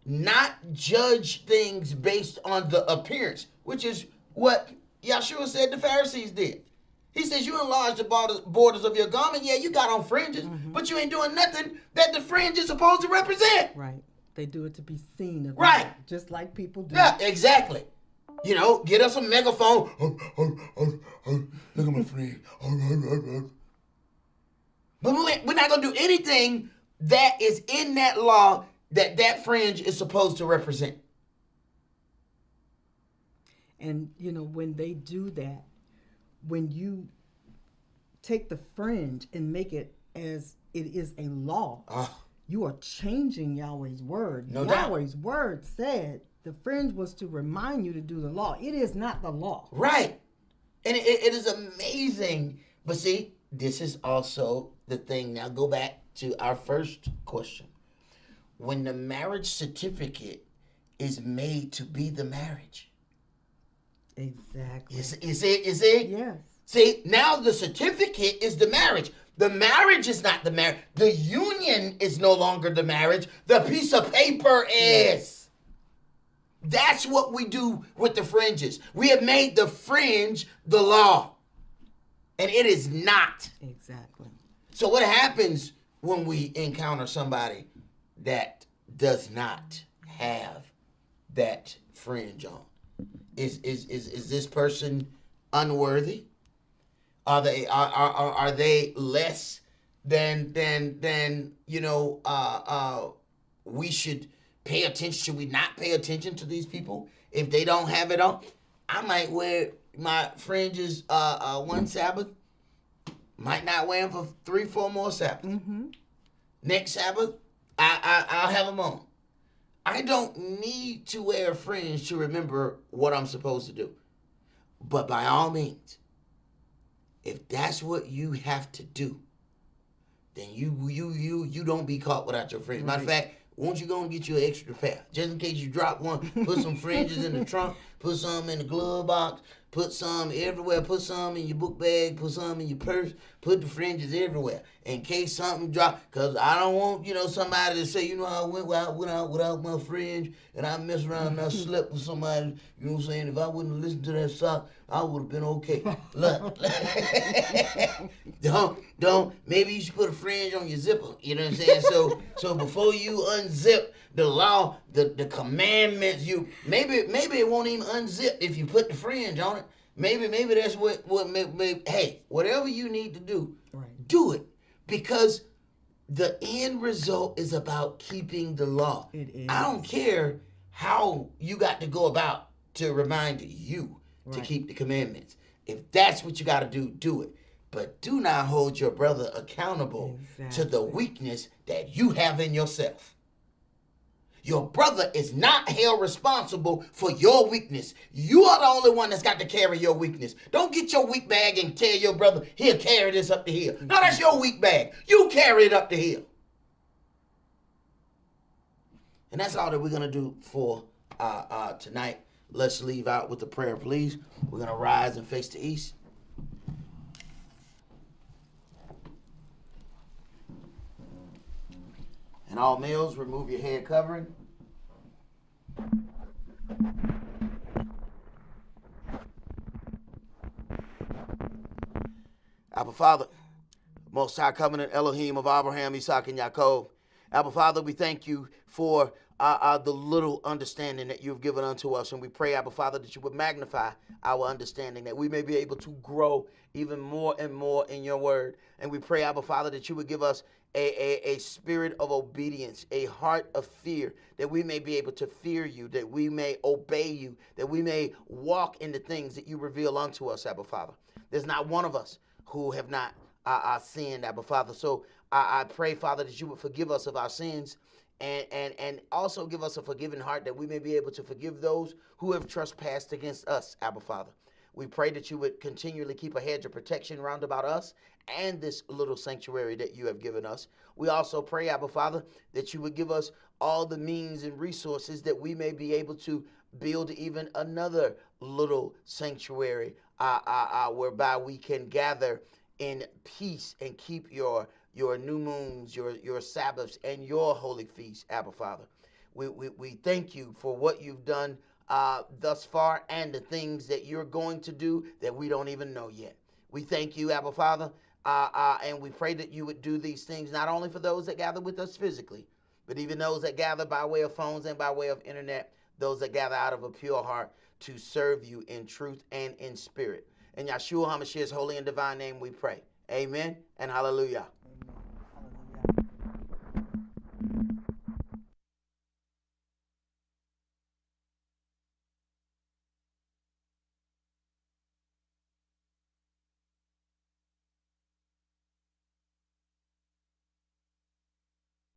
not judge things based on the appearance, which is what Yahshua said the Pharisees did. He says, you enlarge the borders of your garment. Yeah, you got on fringes, but you ain't doing nothing that the fringe is supposed to represent. Right. They do it to be seen of right. them, just like people do. Yeah, exactly. Get us a megaphone. Look at my fringe. But we're not going to do anything that is in that law that fringe is supposed to represent. And, when they do that, when you take the fringe and make it as it is a law, you are changing Yahweh's word. No doubt. Yahweh's word said the fringe was to remind you to do the law. It is not the law. Right. And it is amazing. But see, this is also the thing. Now go back to our first question. When the marriage certificate is made to be the marriage. Exactly. You see? Yes. See, now the certificate is the marriage. The marriage is not the marriage. The union is no longer the marriage. The piece of paper is. That's what we do with the fringes. We have made the fringe the law. And it is not. Exactly. So what happens when we encounter somebody that does not have that fringe on? Is this person unworthy? Are they less than we should pay attention? Should we not pay attention to these people if they don't have it on? I might wear my fringes one Sabbath, might not wear them for 3-4 more Sabbaths. Mm-hmm. Next Sabbath, I'll have them on. I don't need to wear a fringe to remember what I'm supposed to do. But by all means, if that's what you have to do, then you don't be caught without your fringe. Matter of fact, won't you go and get you an extra pair? Just in case you drop one, put some fringes in the trunk, put some in the glove box, put some everywhere, put some in your book bag, put some in your purse, put the fringes everywhere. In case something drop, because I don't want, somebody to say, I went out without my fringe, and I messed around and I slept with somebody, if I wouldn't have listened to that sock, I would have been okay. Look, don't, maybe you should put a fringe on your zipper, you know what I'm saying? So before you unzip the law, the commandments, maybe it won't even unzip if you put the fringe on it. Maybe that's what hey, whatever you need to do, do it. Because the end result is about keeping the law. It is. I don't care how you got to go about to remind you to keep the commandments. If that's what you got to do, do it. But do not hold your brother accountable to the weakness that you have in yourself. Your brother is not held responsible for your weakness. You are the only one that's got to carry your weakness. Don't get your weak bag and tell your brother, he'll carry this up the hill. No, that's your weak bag. You carry it up the hill. And that's all that we're going to do for tonight. Let's leave out with a prayer, please. We're going to rise and face the east. And all males, remove your head covering. Abba Father, Most High Covenant Elohim of Abraham, Isaac, and Yaakov. Abba Father, we thank you for the little understanding that you've given unto us. And we pray, Abba Father, that you would magnify our understanding, that we may be able to grow even more and more in your word. And we pray, Abba Father, that you would give us a spirit of obedience, a heart of fear, that we may be able to fear you, that we may obey you, that we may walk in the things that you reveal unto us, Abba Father. There's not one of us who have not sinned, Abba Father. So I pray, Father, that you would forgive us of our sins and also give us a forgiving heart, that we may be able to forgive those who have trespassed against us, Abba Father. We pray that you would continually keep a hedge of protection round about us and this little sanctuary that you have given us. We also pray, Abba Father, that you would give us all the means and resources that we may be able to build even another little sanctuary whereby we can gather in peace and keep your new moons, your Sabbaths, and your holy feasts, Abba Father. We thank you for what you've done thus far and the things that you're going to do that we don't even know yet. We thank you, Abba Father, and we pray that you would do these things not only for those that gather with us physically, but even those that gather by way of phones and by way of internet, those that gather out of a pure heart to serve you in truth and in spirit. In Yahshua HaMashiach's holy and divine name we pray. Amen and hallelujah.